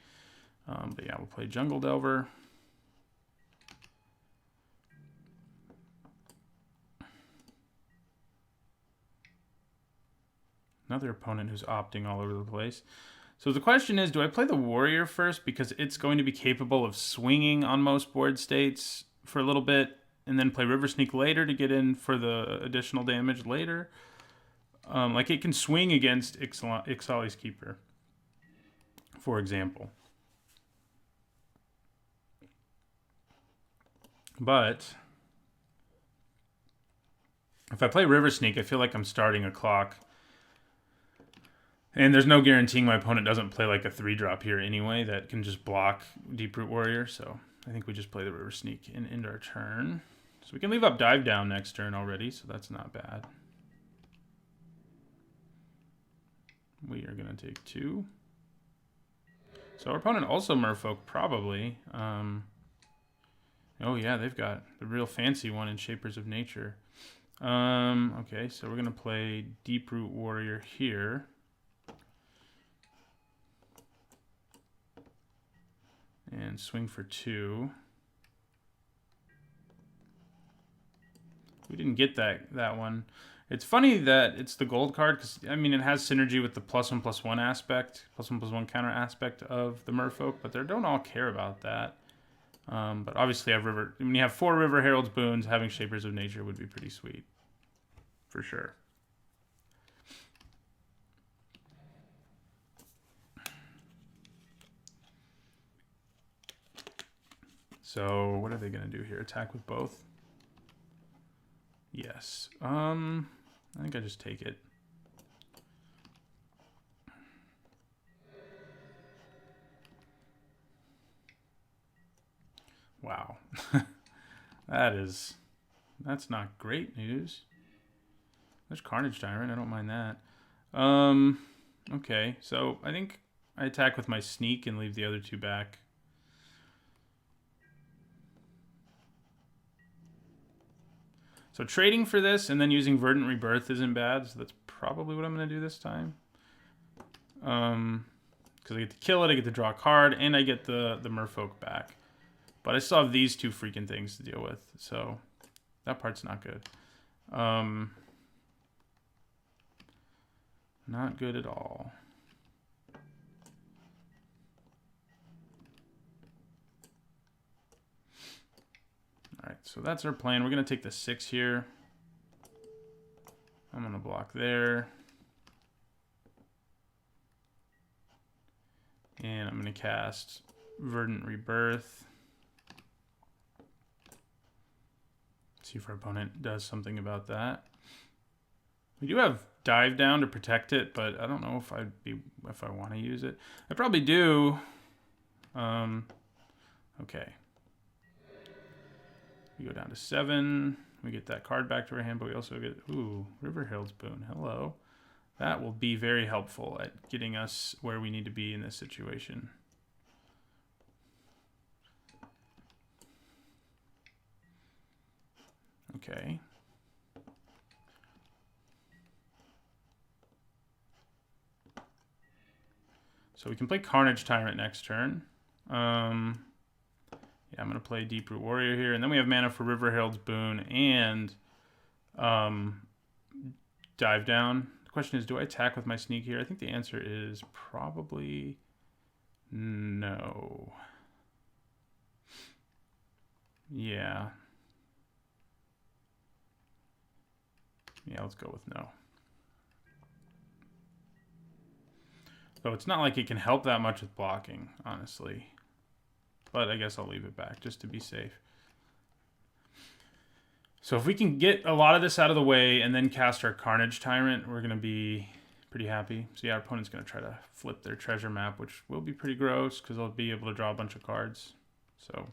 But yeah, we'll play Jungle Delver. Another opponent who's opting all over the place. So the question is, do I play the Warrior first because it's going to be capable of swinging on most board states for a little bit, and then play River Sneak later to get in for the additional damage later? Like it can swing against Ixali's Keeper, for example. But if I play River Sneak, I feel like I'm starting a clock. And there's no guaranteeing my opponent doesn't play like a 3-drop here anyway that can just block Deeproot Warrior. So I think we just play the River Sneak and end our turn. So we can leave up Dive Down next turn already, so that's not bad. We are going to take 2. So our opponent also Merfolk, probably. Oh yeah, they've got the real fancy one in Shapers of Nature. Okay, so we're going to play Deeproot Warrior here. And swing for 2. We didn't get that one. It's funny that it's the gold card because, I mean, it has synergy with the +1/+1 aspect, +1/+1 counter aspect of the Merfolk, but they don't all care about that. But obviously, when you have 4 River Herald's boons, having Shapers of Nature would be pretty sweet. For sure. So what are they going to do here? Attack with both? Yes. I think I just take it. Wow. That's not great news. There's Carnage Tyrant. I don't mind that. Okay. So I think I attack with my sneak and leave the other two back. So trading for this and then using Verdant Rebirth isn't bad. So that's probably what I'm going to do this time. Because I get to kill it, I get to draw a card, and I get the Merfolk back. But I still have these two freaking things to deal with, so that part's not good. Not good at all. Alright, so that's our plan. We're going to take the 6 here. I'm going to block there. And I'm going to cast Verdant Rebirth. See if our opponent does something about that. We do have Dive Down to protect it, but I don't know if I want to use it. I probably do. Okay. We go down to 7. We get that card back to our hand, but we also get Riverhill's Boon. Hello. That will be very helpful at getting us where we need to be in this situation. Okay. So we can play Carnage Tyrant next turn. Yeah, I'm going to play Deep Root Warrior here. And then we have mana for Riverhill's Boon and Dive Down. The question is, do I attack with my sneak here? I think the answer is probably no. Yeah. Yeah, let's go with no. So it's not like it can help that much with blocking, honestly. But I guess I'll leave it back just to be safe. So if we can get a lot of this out of the way and then cast our Carnage Tyrant, we're going to be pretty happy. So yeah, our opponent's going to try to flip their treasure map, which will be pretty gross because they'll be able to draw a bunch of cards. So,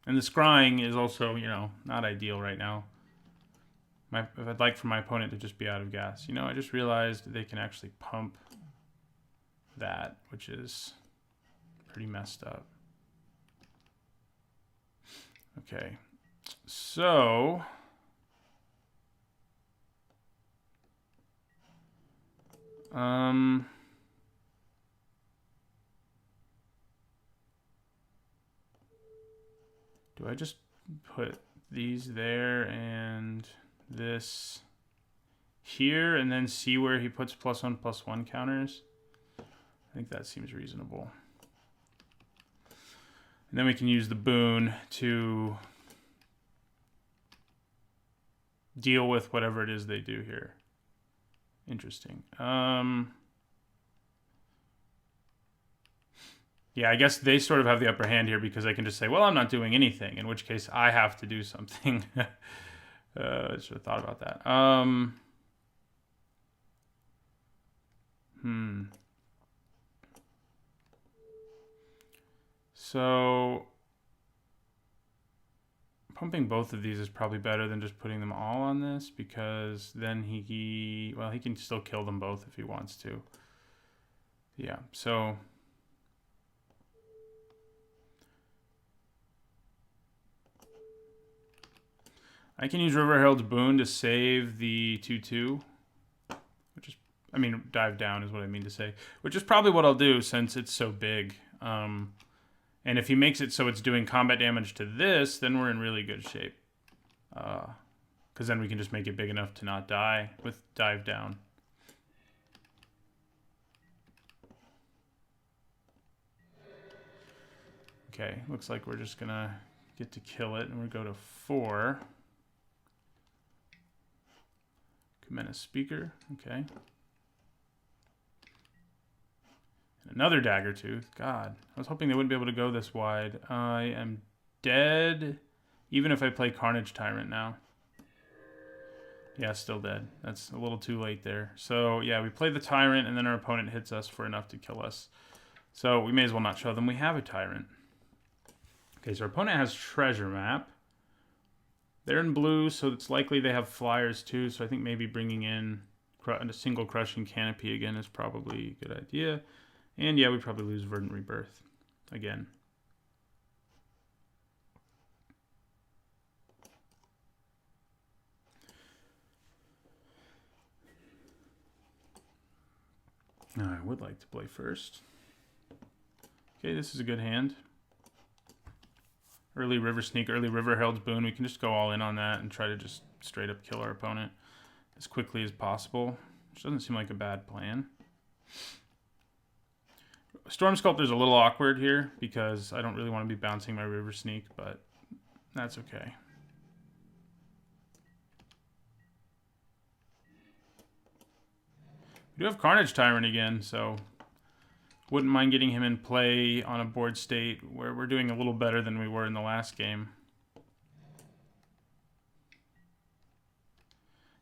and the scrying is also, you know, not ideal right now. If I'd like for my opponent to just be out of gas. You know, I just realized they can actually pump that, which is pretty messed up. Okay. So do I just put these there and this here and then see where he puts +1/+1 counters? I think that seems reasonable. And then we can use the boon to deal with whatever it is they do here. Interesting. Yeah, I guess they sort of have the upper hand here because I can just say, well, I'm not doing anything, in which case I have to do something. I should have thought about that. So pumping both of these is probably better than just putting them all on this because then he can still kill them both if he wants to. Yeah, so I can use Riverhill's Boon to save the 2/2, which is, I mean, dive down is what I mean to say, which is probably what I'll do since it's so big. And if he makes it so it's doing combat damage to this, then we're in really good shape. Because then we can just make it big enough to not die with dive down. Okay, looks like we're just gonna get to kill it, and we'll go to 4. Commence Speaker, okay. Another Daggertooth. God, I was hoping they wouldn't be able to go this wide. I am dead, even if I play Carnage Tyrant now. Yeah, still dead. That's a little too late there. So, yeah, we play the Tyrant, and then our opponent hits us for enough to kill us. So, we may as well not show them we have a Tyrant. Okay, so our opponent has treasure map. They're in blue, so it's likely they have flyers too. So I think maybe bringing in a single crushing canopy again is probably a good idea. And yeah, we probably lose Verdant Rebirth again. I would like to play first. Okay, this is a good hand. Early River Sneak, early River Herald's Boon. We can just go all in on that and try to just straight up kill our opponent as quickly as possible, which doesn't seem like a bad plan. Storm Sculptor's a little awkward here because I don't really want to be bouncing my River Sneak, but that's okay. We do have Carnage Tyrant again, so wouldn't mind getting him in play on a board state where we're doing a little better than we were in the last game.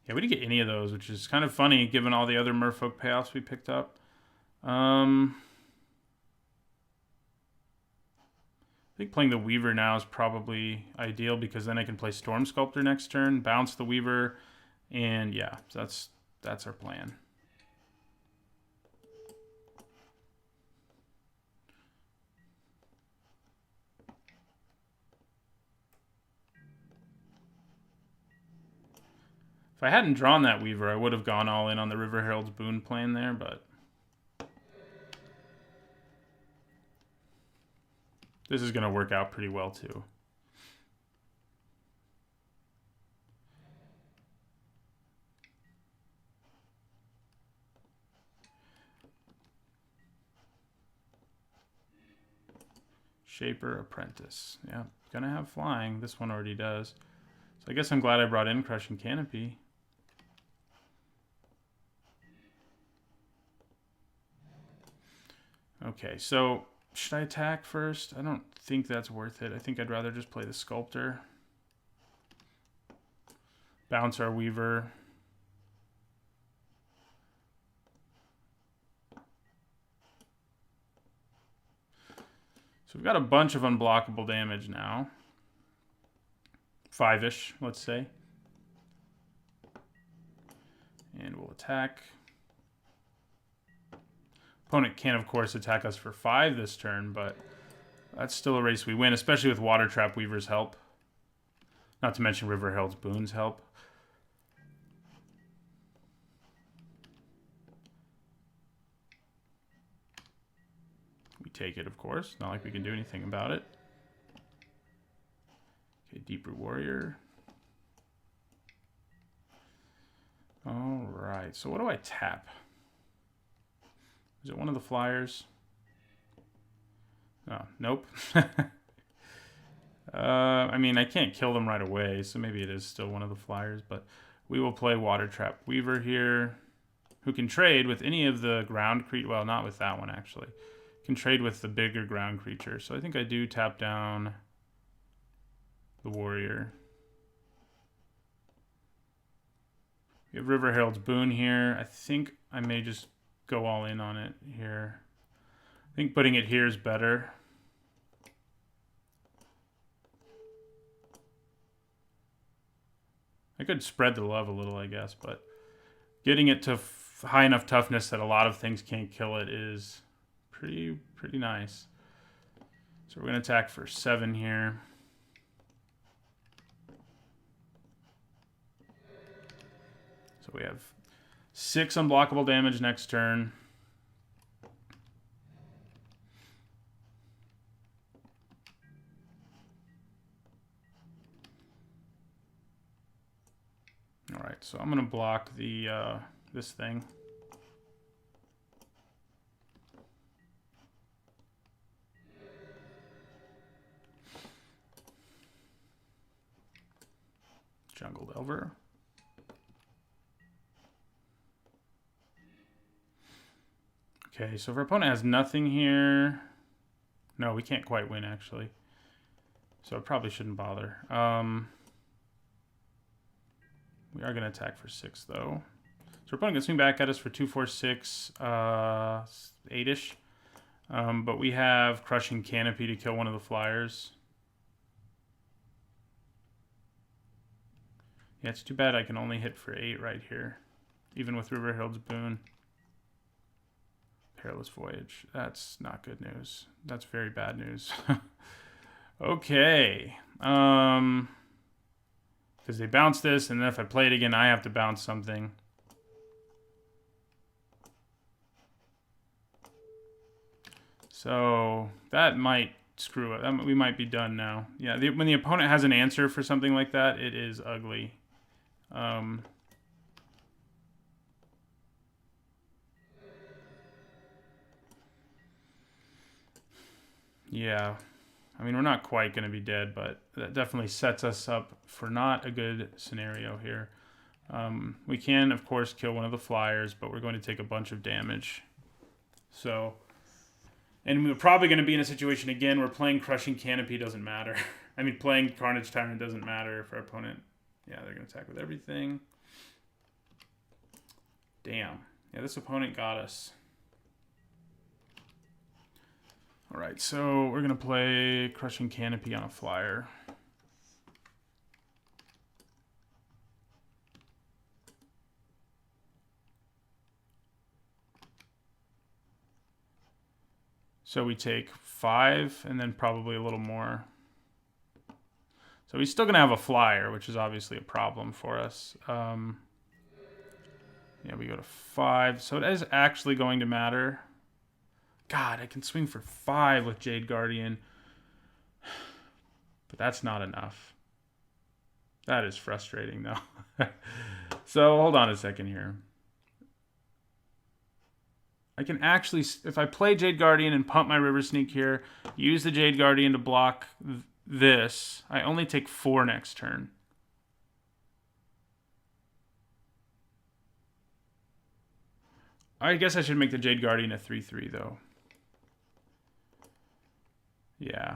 Yeah, we didn't get any of those, which is kind of funny given all the other Merfolk payoffs we picked up. I think playing the Weaver now is probably ideal because then I can play Storm Sculptor next turn, bounce the Weaver, and yeah, so that's our plan. If I hadn't drawn that Weaver, I would have gone all in on the River Herald's Boon plan there, but this is going to work out pretty well too. Shaper Apprentice. Yeah, gonna have flying. This one already does. So I guess I'm glad I brought in Crushing Canopy. Okay, so should I attack first? I don't think that's worth it. I think I'd rather just play the Sculptor. Bounce our Weaver. So we've got a bunch of unblockable damage now. 5-ish, let's say. And we'll attack. Opponent can, of course, attack us for 5 this turn, but that's still a race we win, especially with Water Trap Weaver's help. Not to mention River Herald's Boon's help. We take it, of course. Not like we can do anything about it. Okay, Deep-Root Warrior. Alright, so what do I tap? Is it one of the flyers? Oh, nope. I mean, I can't kill them right away, so maybe it is still one of the flyers, but we will play Water Trap Weaver here, who can trade with any of the ground creatures. Well, not with that one, actually. Can trade with the bigger ground creature. So I think I do tap down the Warrior. We have River Herald's Boon here. I think I may just go all in on it here. I think putting it here is better. I could spread the love a little, I guess, but getting it to high enough toughness that a lot of things can't kill it is pretty nice. So we're going to attack for 7 here. So we have 6 unblockable damage next turn. All right, so I'm going to block the this thing. Jungle Delver. Okay, so if our opponent has nothing here... No, we can't quite win, actually. So I probably shouldn't bother. We are going to attack for 6, though. So our opponent can swing back at us for 2, 4, 6, 8-ish. But we have Crushing Canopy to kill one of the flyers. Yeah, it's too bad I can only hit for 8 right here. Even with River Herald's Boon. Perilous Voyage. That's not good news. That's very bad news. Okay. Because they bounce this, and then if I play it again, I have to bounce something. So that might screw it. We might be done now. Yeah, when the opponent has an answer for something like that, it is ugly. Yeah. I mean, we're not quite going to be dead, but that definitely sets us up for not a good scenario here. We can, of course, kill one of the flyers, but we're going to take a bunch of damage. So, and we're probably going to be in a situation again where playing Crushing Canopy doesn't matter. I mean, playing Carnage Tyrant doesn't matter if our opponent... Yeah, they're going to attack with everything. Damn. Yeah, this opponent got us. Alright, so we're going to play Crushing Canopy on a flyer. So we take 5 and then probably a little more. So he's still going to have a flyer, which is obviously a problem for us. Yeah, we go to 5. So it is actually going to matter. God, I can swing for 5 with Jade Guardian. But that's not enough. That is frustrating, though. So hold on a second here. I can actually, if I play Jade Guardian and pump my River Sneak here, use the Jade Guardian to block this, I only take 4 next turn. I guess I should make the Jade Guardian a 3/3, though. Yeah.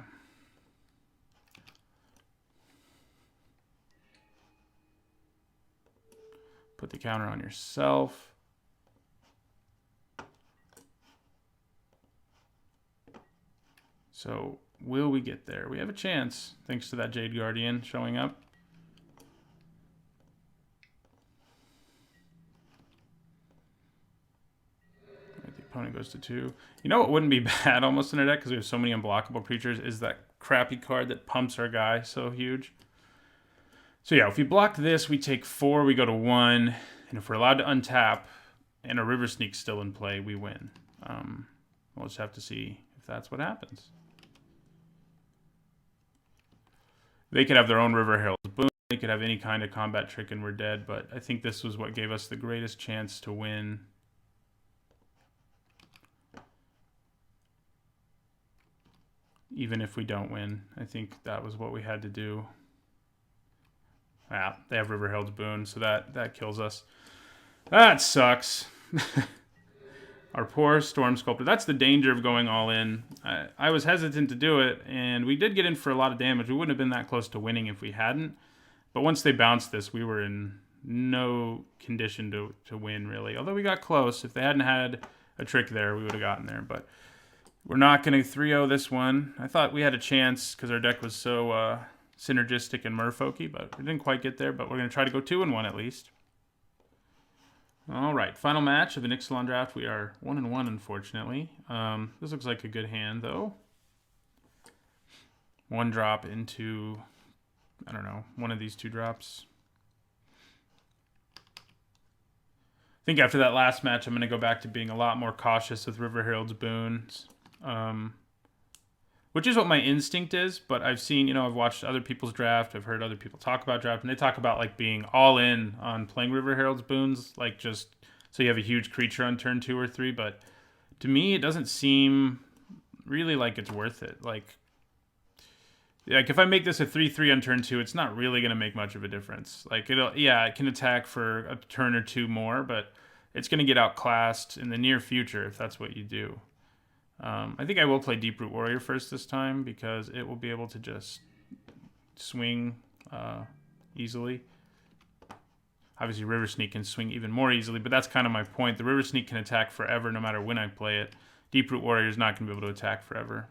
Put the counter on yourself. So, will we get there? We have a chance, thanks to that Jade Guardian showing up. Right, the opponent goes to 2. You know what wouldn't be bad almost in a deck, because we have so many unblockable creatures, is that crappy card that pumps our guy so huge. So yeah, if we block this, we take 4, we go to 1, and if we're allowed to untap, and a River Sneak's still in play, we win. We'll just have to see if that's what happens. They could have their own River Herald's Boon. They could have any kind of combat trick and we're dead. But I think this was what gave us the greatest chance to win. Even if we don't win, I think that was what we had to do. Ah, they have River Herald's Boon, so that kills us. That sucks. Our poor Storm Sculptor. That's the danger of going all in. I was hesitant to do it, and we did get in for a lot of damage. We wouldn't have been that close to winning if we hadn't. But once they bounced this, we were in no condition to win, really. Although we got close. If they hadn't had a trick there, we would have gotten there. But we're not going to 3-0 this one. I thought we had a chance because our deck was so synergistic and merfolky, but we didn't quite get there. But we're going to try to go 2-1 at least. All right, final match of an Ixalan Draft. We are 1-1, unfortunately. This looks like a good hand, though. 1 drop into, I don't know, one of these 2 drops. I think after that last match, I'm going to go back to being a lot more cautious with River Herald's Boons. Which is what my instinct is, but I've seen, I've watched other people's draft, I've heard other people talk about draft, and they talk about, like, being all in on playing River Herald's Boons, like, just so you have a huge creature on turn 2 or 3, but to me, it doesn't seem really like it's worth it. Like if I make this a 3/3 on turn 2, it's not really going to make much of a difference. Like, it can attack for a turn or 2 more, but it's going to get outclassed in the near future if that's what you do. I think I will play Deeproot Warrior first this time because it will be able to just swing easily. Obviously, River Sneak can swing even more easily, but that's kind of my point. The River Sneak can attack forever no matter when I play it. Deeproot Warrior is not going to be able to attack forever.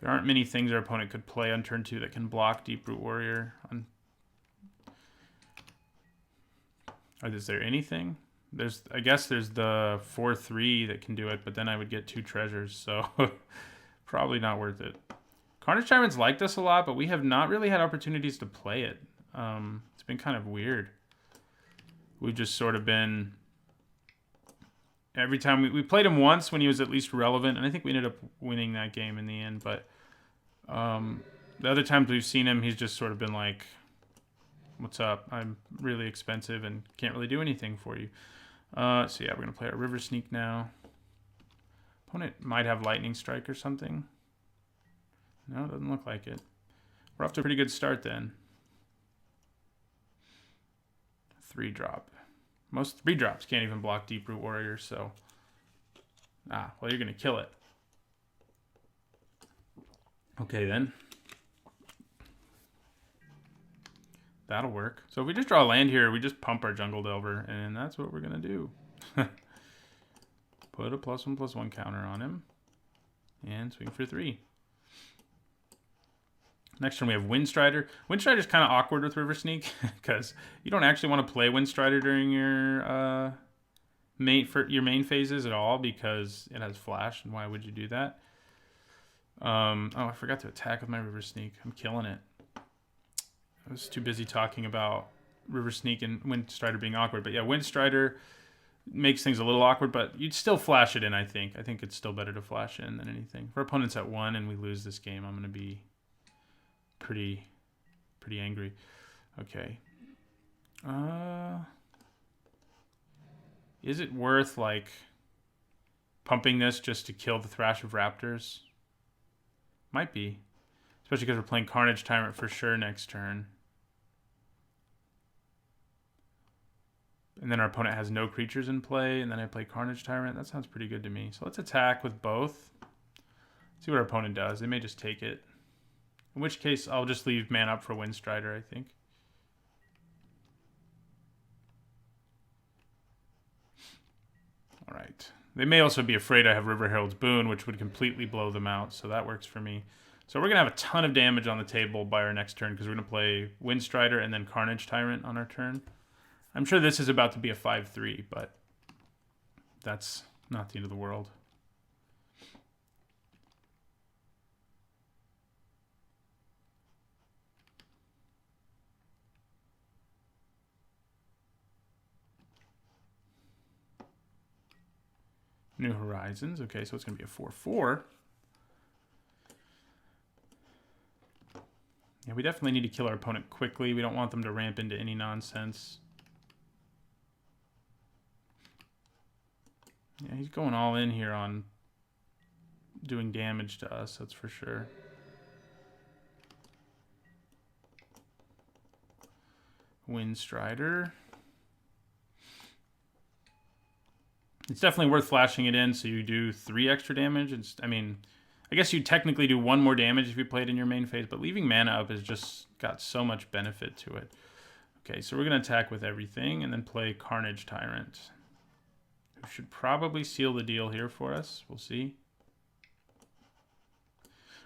There aren't many things our opponent could play on turn 2 that can block Deep-Root Warrior. Is there anything? I guess there's the 4/3 that can do it, but then I would get 2 treasures, so probably not worth it. Carnage Tyrant's liked us a lot, but we have not really had opportunities to play it. It's been kind of weird. We've just sort of been... Every time we played him once when he was at least relevant, and I think we ended up winning that game in the end, but the other times we've seen him, he's just sort of been like, what's up? I'm really expensive and can't really do anything for you. So yeah, we're going to play our River Sneak now. Opponent might have Lightning Strike or something. No, it doesn't look like it. We're off to a pretty good start then. 3-drop. Most 3-drops can't even block Deep-Root Warrior, so... well, you're going to kill it. Okay, then. That'll work. So if we just draw a land here, we just pump our Jungle Delver, and that's what we're going to do. Put a +1/+1 counter on him, and swing for 3. Next turn we have Windstrider. Windstrider's kind of awkward with River Sneak because you don't actually want to play Windstrider during your main phases at all because it has flash, and why would you do that? I forgot to attack with my River Sneak. I'm killing it. I was too busy talking about River Sneak and Windstrider being awkward, but yeah, Windstrider makes things a little awkward, but you'd still flash it in, I think. I think it's still better to flash in than anything. If our opponent's at 1 and we lose this game, I'm going to be pretty angry. Okay. Is it worth like pumping this just to kill the Thrash of Raptors? Might be, especially because we're playing Carnage Tyrant for sure next turn, and then our opponent has no creatures in play, and then I play Carnage Tyrant. That sounds pretty good to me. So let's attack with both. See what our opponent does. They may just take it. In which case, I'll just leave man up for Windstrider, I think. All right. They may also be afraid I have River Herald's Boon, which would completely blow them out, so that works for me. So we're going to have a ton of damage on the table by our next turn because we're going to play Windstrider and then Carnage Tyrant on our turn. I'm sure this is about to be a 5/3, but that's not the end of the world. New Horizons. Okay, so it's going to be a 4/4. Yeah, we definitely need to kill our opponent quickly. We don't want them to ramp into any nonsense. Yeah, he's going all in here on doing damage to us, that's for sure. Windstrider. It's definitely worth flashing it in so you do 3 extra damage. I mean, I guess you technically do 1 more damage if you play it in your main phase, but leaving mana up has just got so much benefit to it. Okay, so we're going to attack with everything and then play Carnage Tyrant, who should probably seal the deal here for us. We'll see.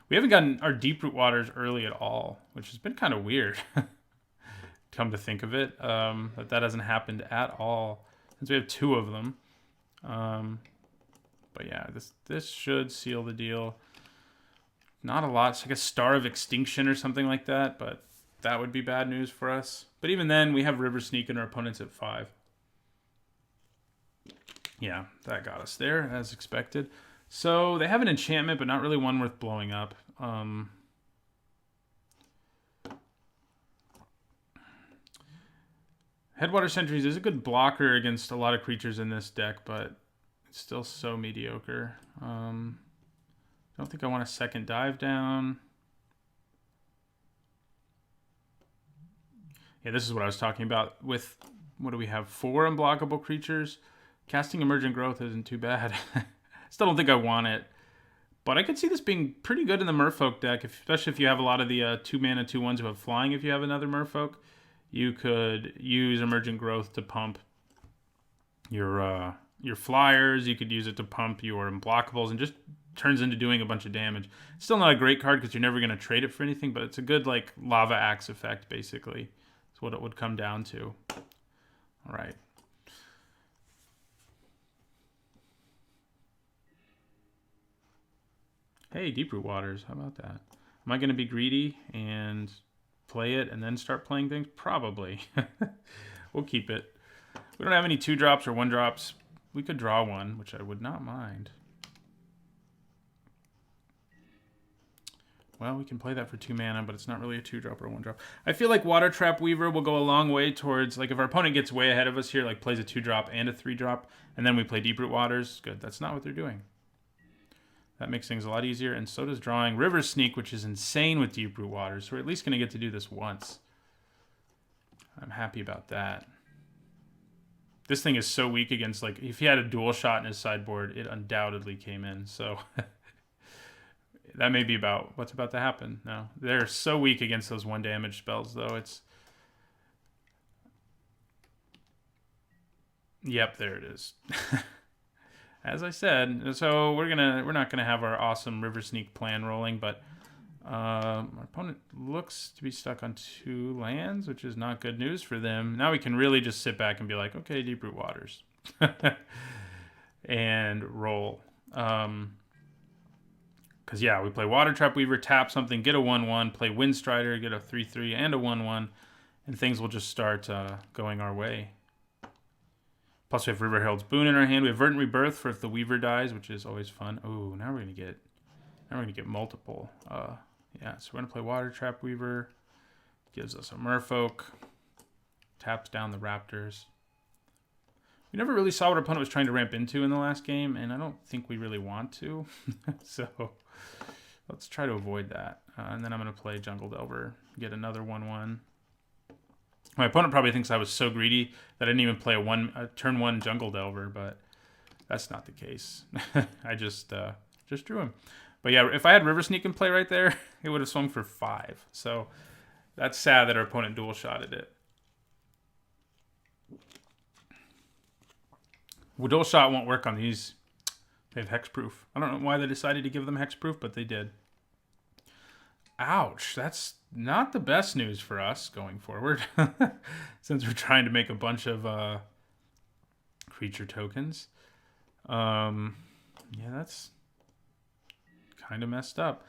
We haven't gotten our Deep-Root Waters early at all, which has been kind of weird. Come to think of it, that hasn't happened at all since we have 2 of them. But yeah, this should seal the deal. Not a lot. It's like a Star of Extinction or something like that, but that would be bad news for us. But even then, we have River Sneak and our opponent's at 5. Yeah, that got us there, as expected. So they have an enchantment, but not really one worth blowing up. Headwater Sentries is a good blocker against a lot of creatures in this deck, but it's still so mediocre. I don't think I want a second dive down. Yeah, this is what I was talking about with, what do we have, 4 unblockable creatures? Casting Emergent Growth isn't too bad. Still don't think I want it. But I could see this being pretty good in the Merfolk deck, especially if you have a lot of the 2 mana 2/1s who have flying. If you have another Merfolk, you could use Emergent Growth to pump your flyers. You could use it to pump your unblockables and just turns into doing a bunch of damage. Still not a great card because you're never going to trade it for anything, but it's a good like lava axe effect, basically. That's what it would come down to. All right. Hey, Deep Root Waters, how about that? Am I going to be greedy and play it and then start playing things? Probably. We'll keep it. We don't have any 2-drops or 1-drops. We could draw one, which I would not mind. Well, we can play that for 2 mana, but it's not really a 2-drop or a 1-drop. I feel like Water Trap Weaver will go a long way towards, like, if our opponent gets way ahead of us here, like plays a 2-drop and a 3-drop, and then we play Deep Root Waters, good. That's not what they're doing. That makes things a lot easier, and so does drawing River Sneak, which is insane with Deep Root Waters. So we're at least going to get to do this once. I'm happy about that. This thing is so weak against, like, if he had a dual shot in his sideboard, it undoubtedly came in. So that may be about what's about to happen. No, they're so weak against those 1-damage spells, though. It's... Yep, there it is. As I said, so we're not gonna have our awesome River Sneak plan rolling, but our opponent looks to be stuck on 2 lands, which is not good news for them. Now we can really just sit back and be like, okay, Deep Root Waters, and roll. Because yeah, we play Water Trap Weaver, tap something, get a 1/1, play Windstrider, get a 3/3 and a 1/1, and things will just start going our way. Plus, we have River Herald's Boon in our hand. We have Verdant Rebirth for if the Weaver dies, which is always fun. Oh, now we're gonna get multiple. Yeah, so we're gonna play Water Trap Weaver. Gives us a Merfolk. Taps down the Raptors. We never really saw what our opponent was trying to ramp into in the last game, and I don't think we really want to. So let's try to avoid that. And then I'm gonna play Jungle Delver. Get another 1/1. My opponent probably thinks I was so greedy that I didn't even play a turn 1 Jungle Delver, but that's not the case. I just drew him. But yeah, if I had River Sneak in play right there, it would have swung for 5. So that's sad that our opponent dual shotted it. Well, dual shot won't work on these. They have hexproof. I don't know why they decided to give them hexproof, but they did. Ouch, that's not the best news for us going forward. Since we're trying to make a bunch of creature tokens. Yeah, that's kind of messed up.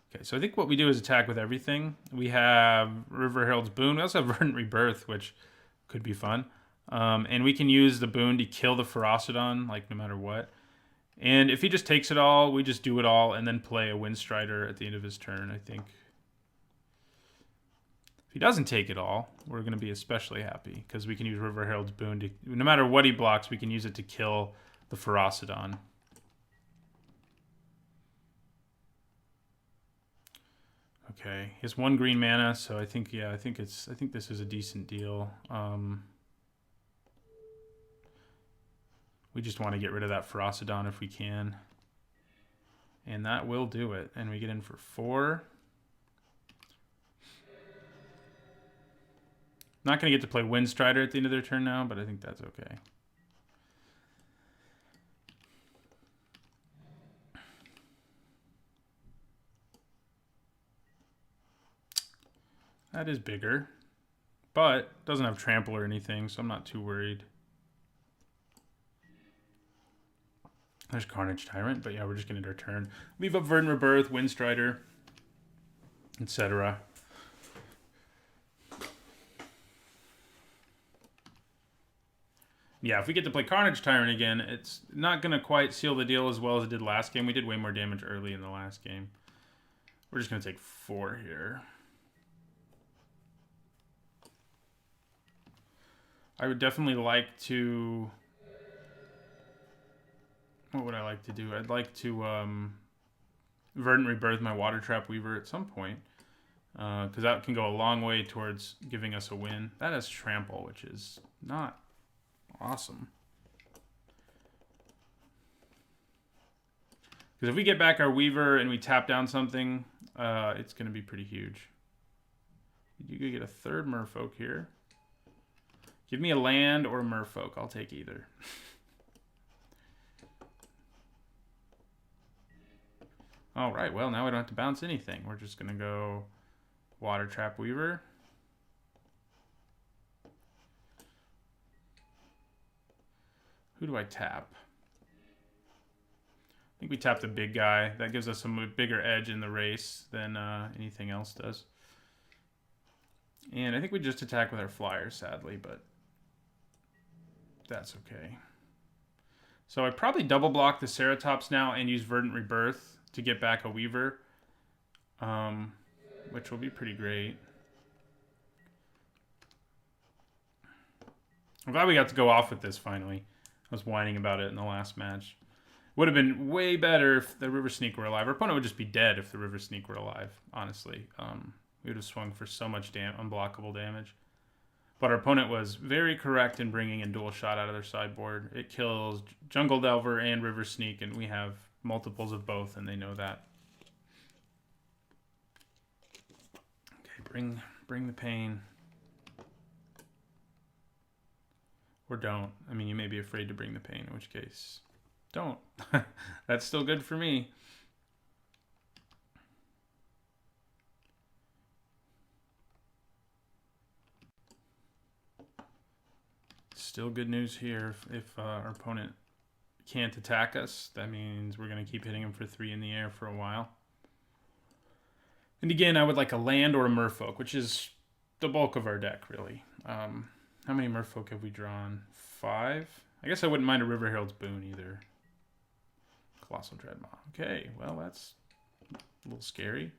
Okay, so I think what we do is attack with everything. We have River Herald's Boon. We also have Verdant Rebirth, which could be fun. And we can use the Boon to kill the Ferocidon, like, no matter what. And if he just takes it all, we just do it all and then play a Windstrider at the end of his turn, I think. If he doesn't take it all, we're going to be especially happy because we can use River Herald's Boon to, no matter what he blocks, we can use it to kill the Ferocidon. Okay, he has 1 green mana, so I think, yeah, I think this is a decent deal. We just want to get rid of that Ferocidon if we can. And that will do it. And we get in for 4. Not going to get to play Windstrider at the end of their turn now, but I think that's okay. That is bigger, but doesn't have trample or anything, so I'm not too worried. There's Carnage Tyrant, but yeah, we're just going to end our turn. Leave up Verdant Rebirth, Windstrider, etc. Yeah, if we get to play Carnage Tyrant again, it's not going to quite seal the deal as well as it did last game. We did way more damage early in the last game. We're just going to take 4 here. I would definitely like to... What would I like to do? I'd like to Verdant Rebirth my Water Trap Weaver at some point. Because that can go a long way towards giving us a win. That has Trample, which is not awesome. Because if we get back our Weaver and we tap down something, it's going to be pretty huge. You could get a 3rd Merfolk here. Give me a land or a Merfolk. I'll take either. All right, well, now we don't have to bounce anything. We're just going to go Water Trap Weaver. Who do I tap? I think we tap the big guy. That gives us a bigger edge in the race than anything else does. And I think we just attack with our Flyer, sadly, but that's okay. So I probably double block the Ceratops now and use Verdant Rebirth to get back a Weaver, which will be pretty great. I'm glad we got to go off with this finally. I was whining about it in the last match. Would have been way better if the River Sneak were alive. Our opponent would just be dead if the River Sneak were alive, honestly. We would have swung for so much unblockable damage. But our opponent was very correct in bringing in Dual Shot out of their sideboard. It kills Jungle Delver and River Sneak, and we have multiples of both, and they know that. Okay, bring the pain. Or don't. I mean, you may be afraid to bring the pain, in which case, don't. That's still good for me. Still good news here. If our opponent can't attack us, that means we're going to keep hitting him for 3 in the air for a while. And again, I would like a land or a Merfolk, which is the bulk of our deck, really. How many Merfolk have we drawn? 5? I guess I wouldn't mind a River Herald's Boon either. Colossal Dreadmaw. Okay, well, that's a little scary.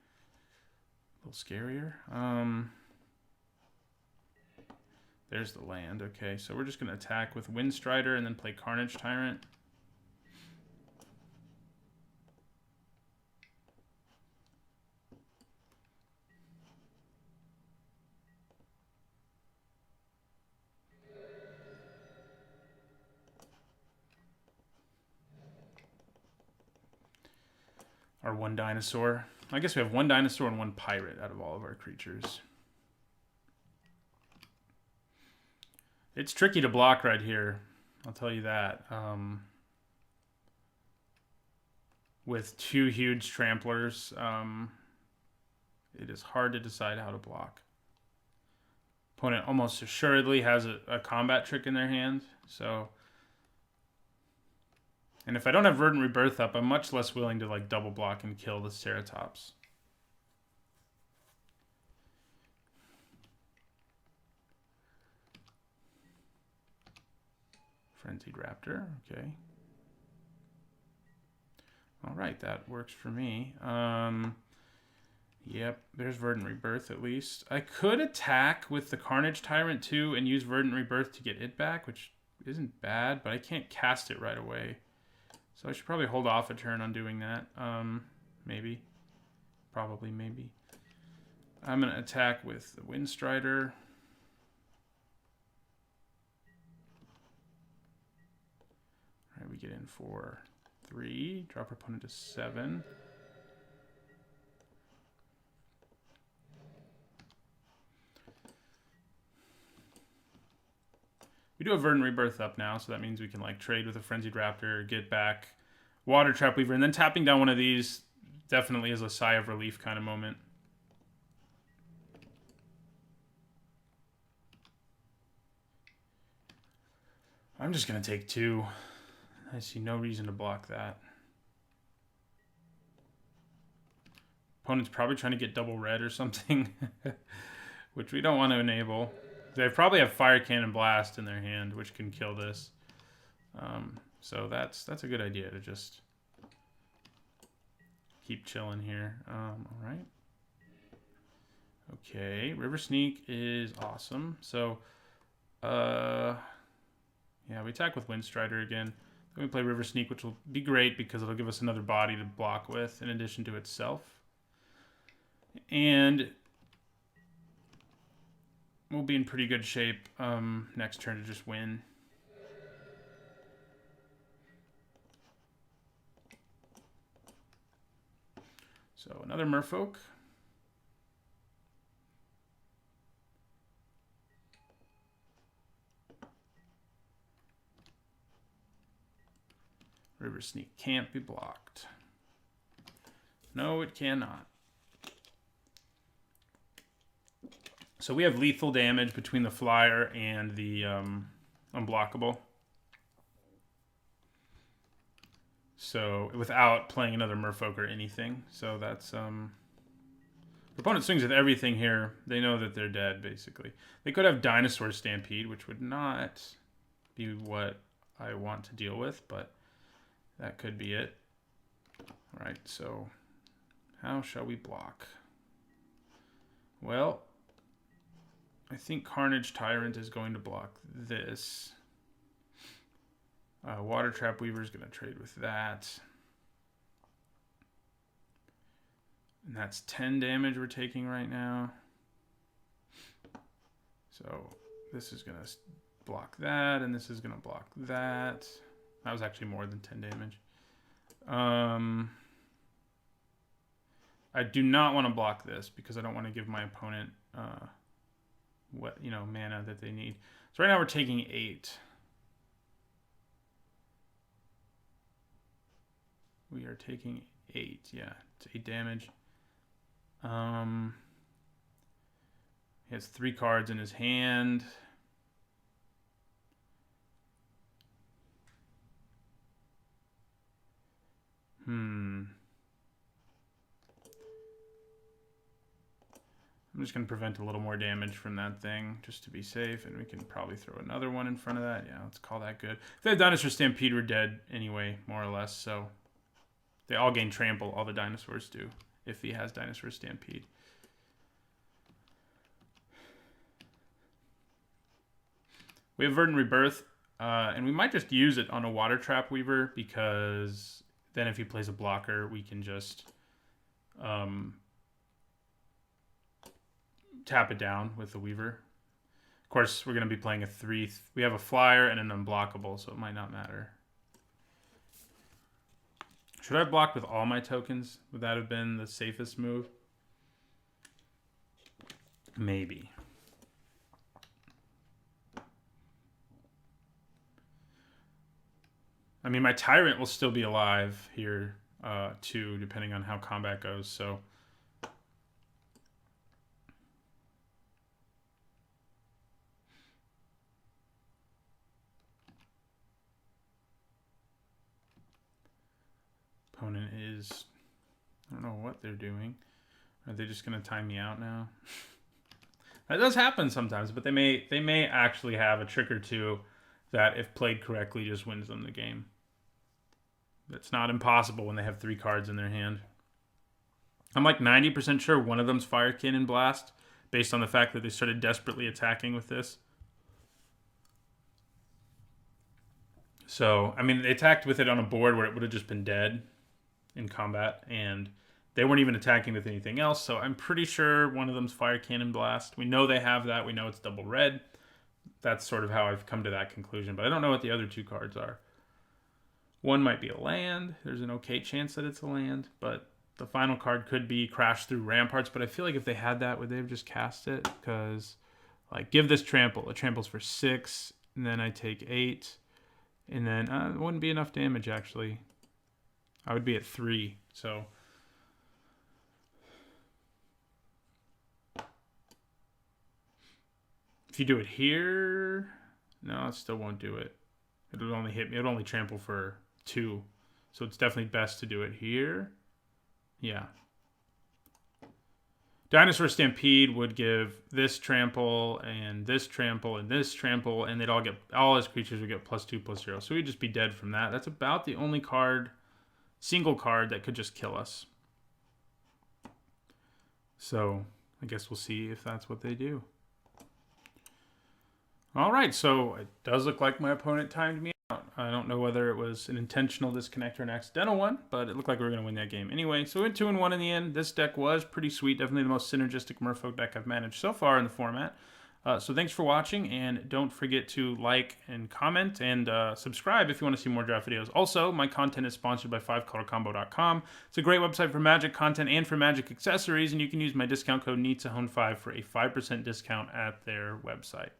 A little scarier. There's the land. Okay, so we're just going to attack with Windstrider and then play Carnage Tyrant. Our 1 dinosaur. I guess we have 1 dinosaur and 1 pirate out of all of our creatures. It's tricky to block right here. I'll tell you that. With 2 huge tramplers, it is hard to decide how to block. Opponent almost assuredly has a combat trick in their hand, so... And if I don't have Verdant Rebirth up, I'm much less willing to like double block and kill the Ceratops. Frenzied Raptor, okay. All right, that works for me. Yep, there's Verdant Rebirth at least. I could attack with the Carnage Tyrant too and use Verdant Rebirth to get it back, which isn't bad, but I can't cast it right away. So I should probably hold off a turn on doing that. Maybe. Probably, maybe. I'm going to attack with the Windstrider. All right, we get in for 3. Drop our opponent to 7. We do have Verdant Rebirth up now, so that means we can like trade with a Frenzied Raptor, get back Water Trap Weaver, and then tapping down one of these definitely is a sigh of relief kind of moment. I'm just going to take 2. I see no reason to block that. Opponent's probably trying to get double red or something, which we don't want to enable. They probably have Fire Cannon Blast in their hand, which can kill this. So that's a good idea to just keep chilling here. All right. Okay, River Sneak is awesome. So, yeah, we attack with Windstrider again. Then we play River Sneak, which will be great because it'll give us another body to block with in addition to itself. And we'll be in pretty good shape next turn to just win. So another Merfolk. River Sneak can't be blocked. No, it cannot. So we have lethal damage between the flyer and the unblockable. So without playing another merfolk or anything. So that's opponent swings with everything here. They know that they're dead, basically. They could have Dinosaur Stampede, which would not be what I want to deal with, but that could be it. All right, so how shall we block? Well, I think Carnage Tyrant is going to block this. Water Trap Weaver is going to trade with that. And that's 10 damage we're taking right now. So this is going to block that, and this is going to block that. That was actually more than 10 damage. I do not want to block this because I don't want to give my opponent mana that they need. So right now we're taking 8. We are taking 8. Yeah, it's 8 damage. He has 3 cards in his hand. I'm just going to prevent a little more damage from that thing just to be safe, and we can probably throw another one in front of that. Yeah, let's call that good. If they had Dinosaur Stampede, we're dead anyway, more or less, so they all gain trample, all the dinosaurs do, if he has Dinosaur Stampede. We have Verdant Rebirth, and we might just use it on a Water Trap Weaver, because then if he plays a blocker, we can just tap it down with the Weaver. Of course, we're going to be playing a 3. We have a flyer and an unblockable, so it might not matter. Should I have blocked with all my tokens? Would that have been the safest move? Maybe. I mean, my Tyrant will still be alive here, too, depending on how combat goes, so... Opponent is... I don't know what they're doing. Are they just going to time me out now? That does happen sometimes, but they may actually have a trick or two that, if played correctly, just wins them the game. That's not impossible when they have 3 cards in their hand. I'm like 90% sure one of them's Fire Cannon Blast, based on the fact that they started desperately attacking with this. So, I mean, they attacked with it on a board where it would have just been dead in combat, and they weren't even attacking with anything else, so I'm pretty sure one of them's Fire Cannon Blast. We know they have that. We know it's double red. That's sort of how I've come to that conclusion, but I don't know what the other 2 cards are. One might be a land. There's an okay chance that it's a land, but the final card could be Crash Through Ramparts, but I feel like if they had that, would they have just cast it? Because, like, give this trample. It tramples for 6, and then I take 8, and then it wouldn't be enough damage, actually. I would be at 3, so... If you do it here... No, it still won't do it. It would only hit me. It would only trample for 2. So it's definitely best to do it here. Yeah. Dinosaur Stampede would give this trample and this trample and this trample, and they'd all his creatures would get +2/+0. So we'd just be dead from that. That's about the only single card that could just kill us. So I guess we'll see if that's what they do. All right, so it does look like my opponent timed me out. I don't know whether it was an intentional disconnect or an accidental one, but it looked like we were going to win that game anyway. So we went 2-1 in the end. This deck was pretty sweet. Definitely the most synergistic Merfolk deck I've managed so far in the format. So thanks for watching, and don't forget to like and comment and subscribe if you want to see more draft videos. Also, my content is sponsored by 5colorcombo.com. It's a great website for Magic content and for Magic accessories, and you can use my discount code NEETSAHONE5 for a 5% discount at their website.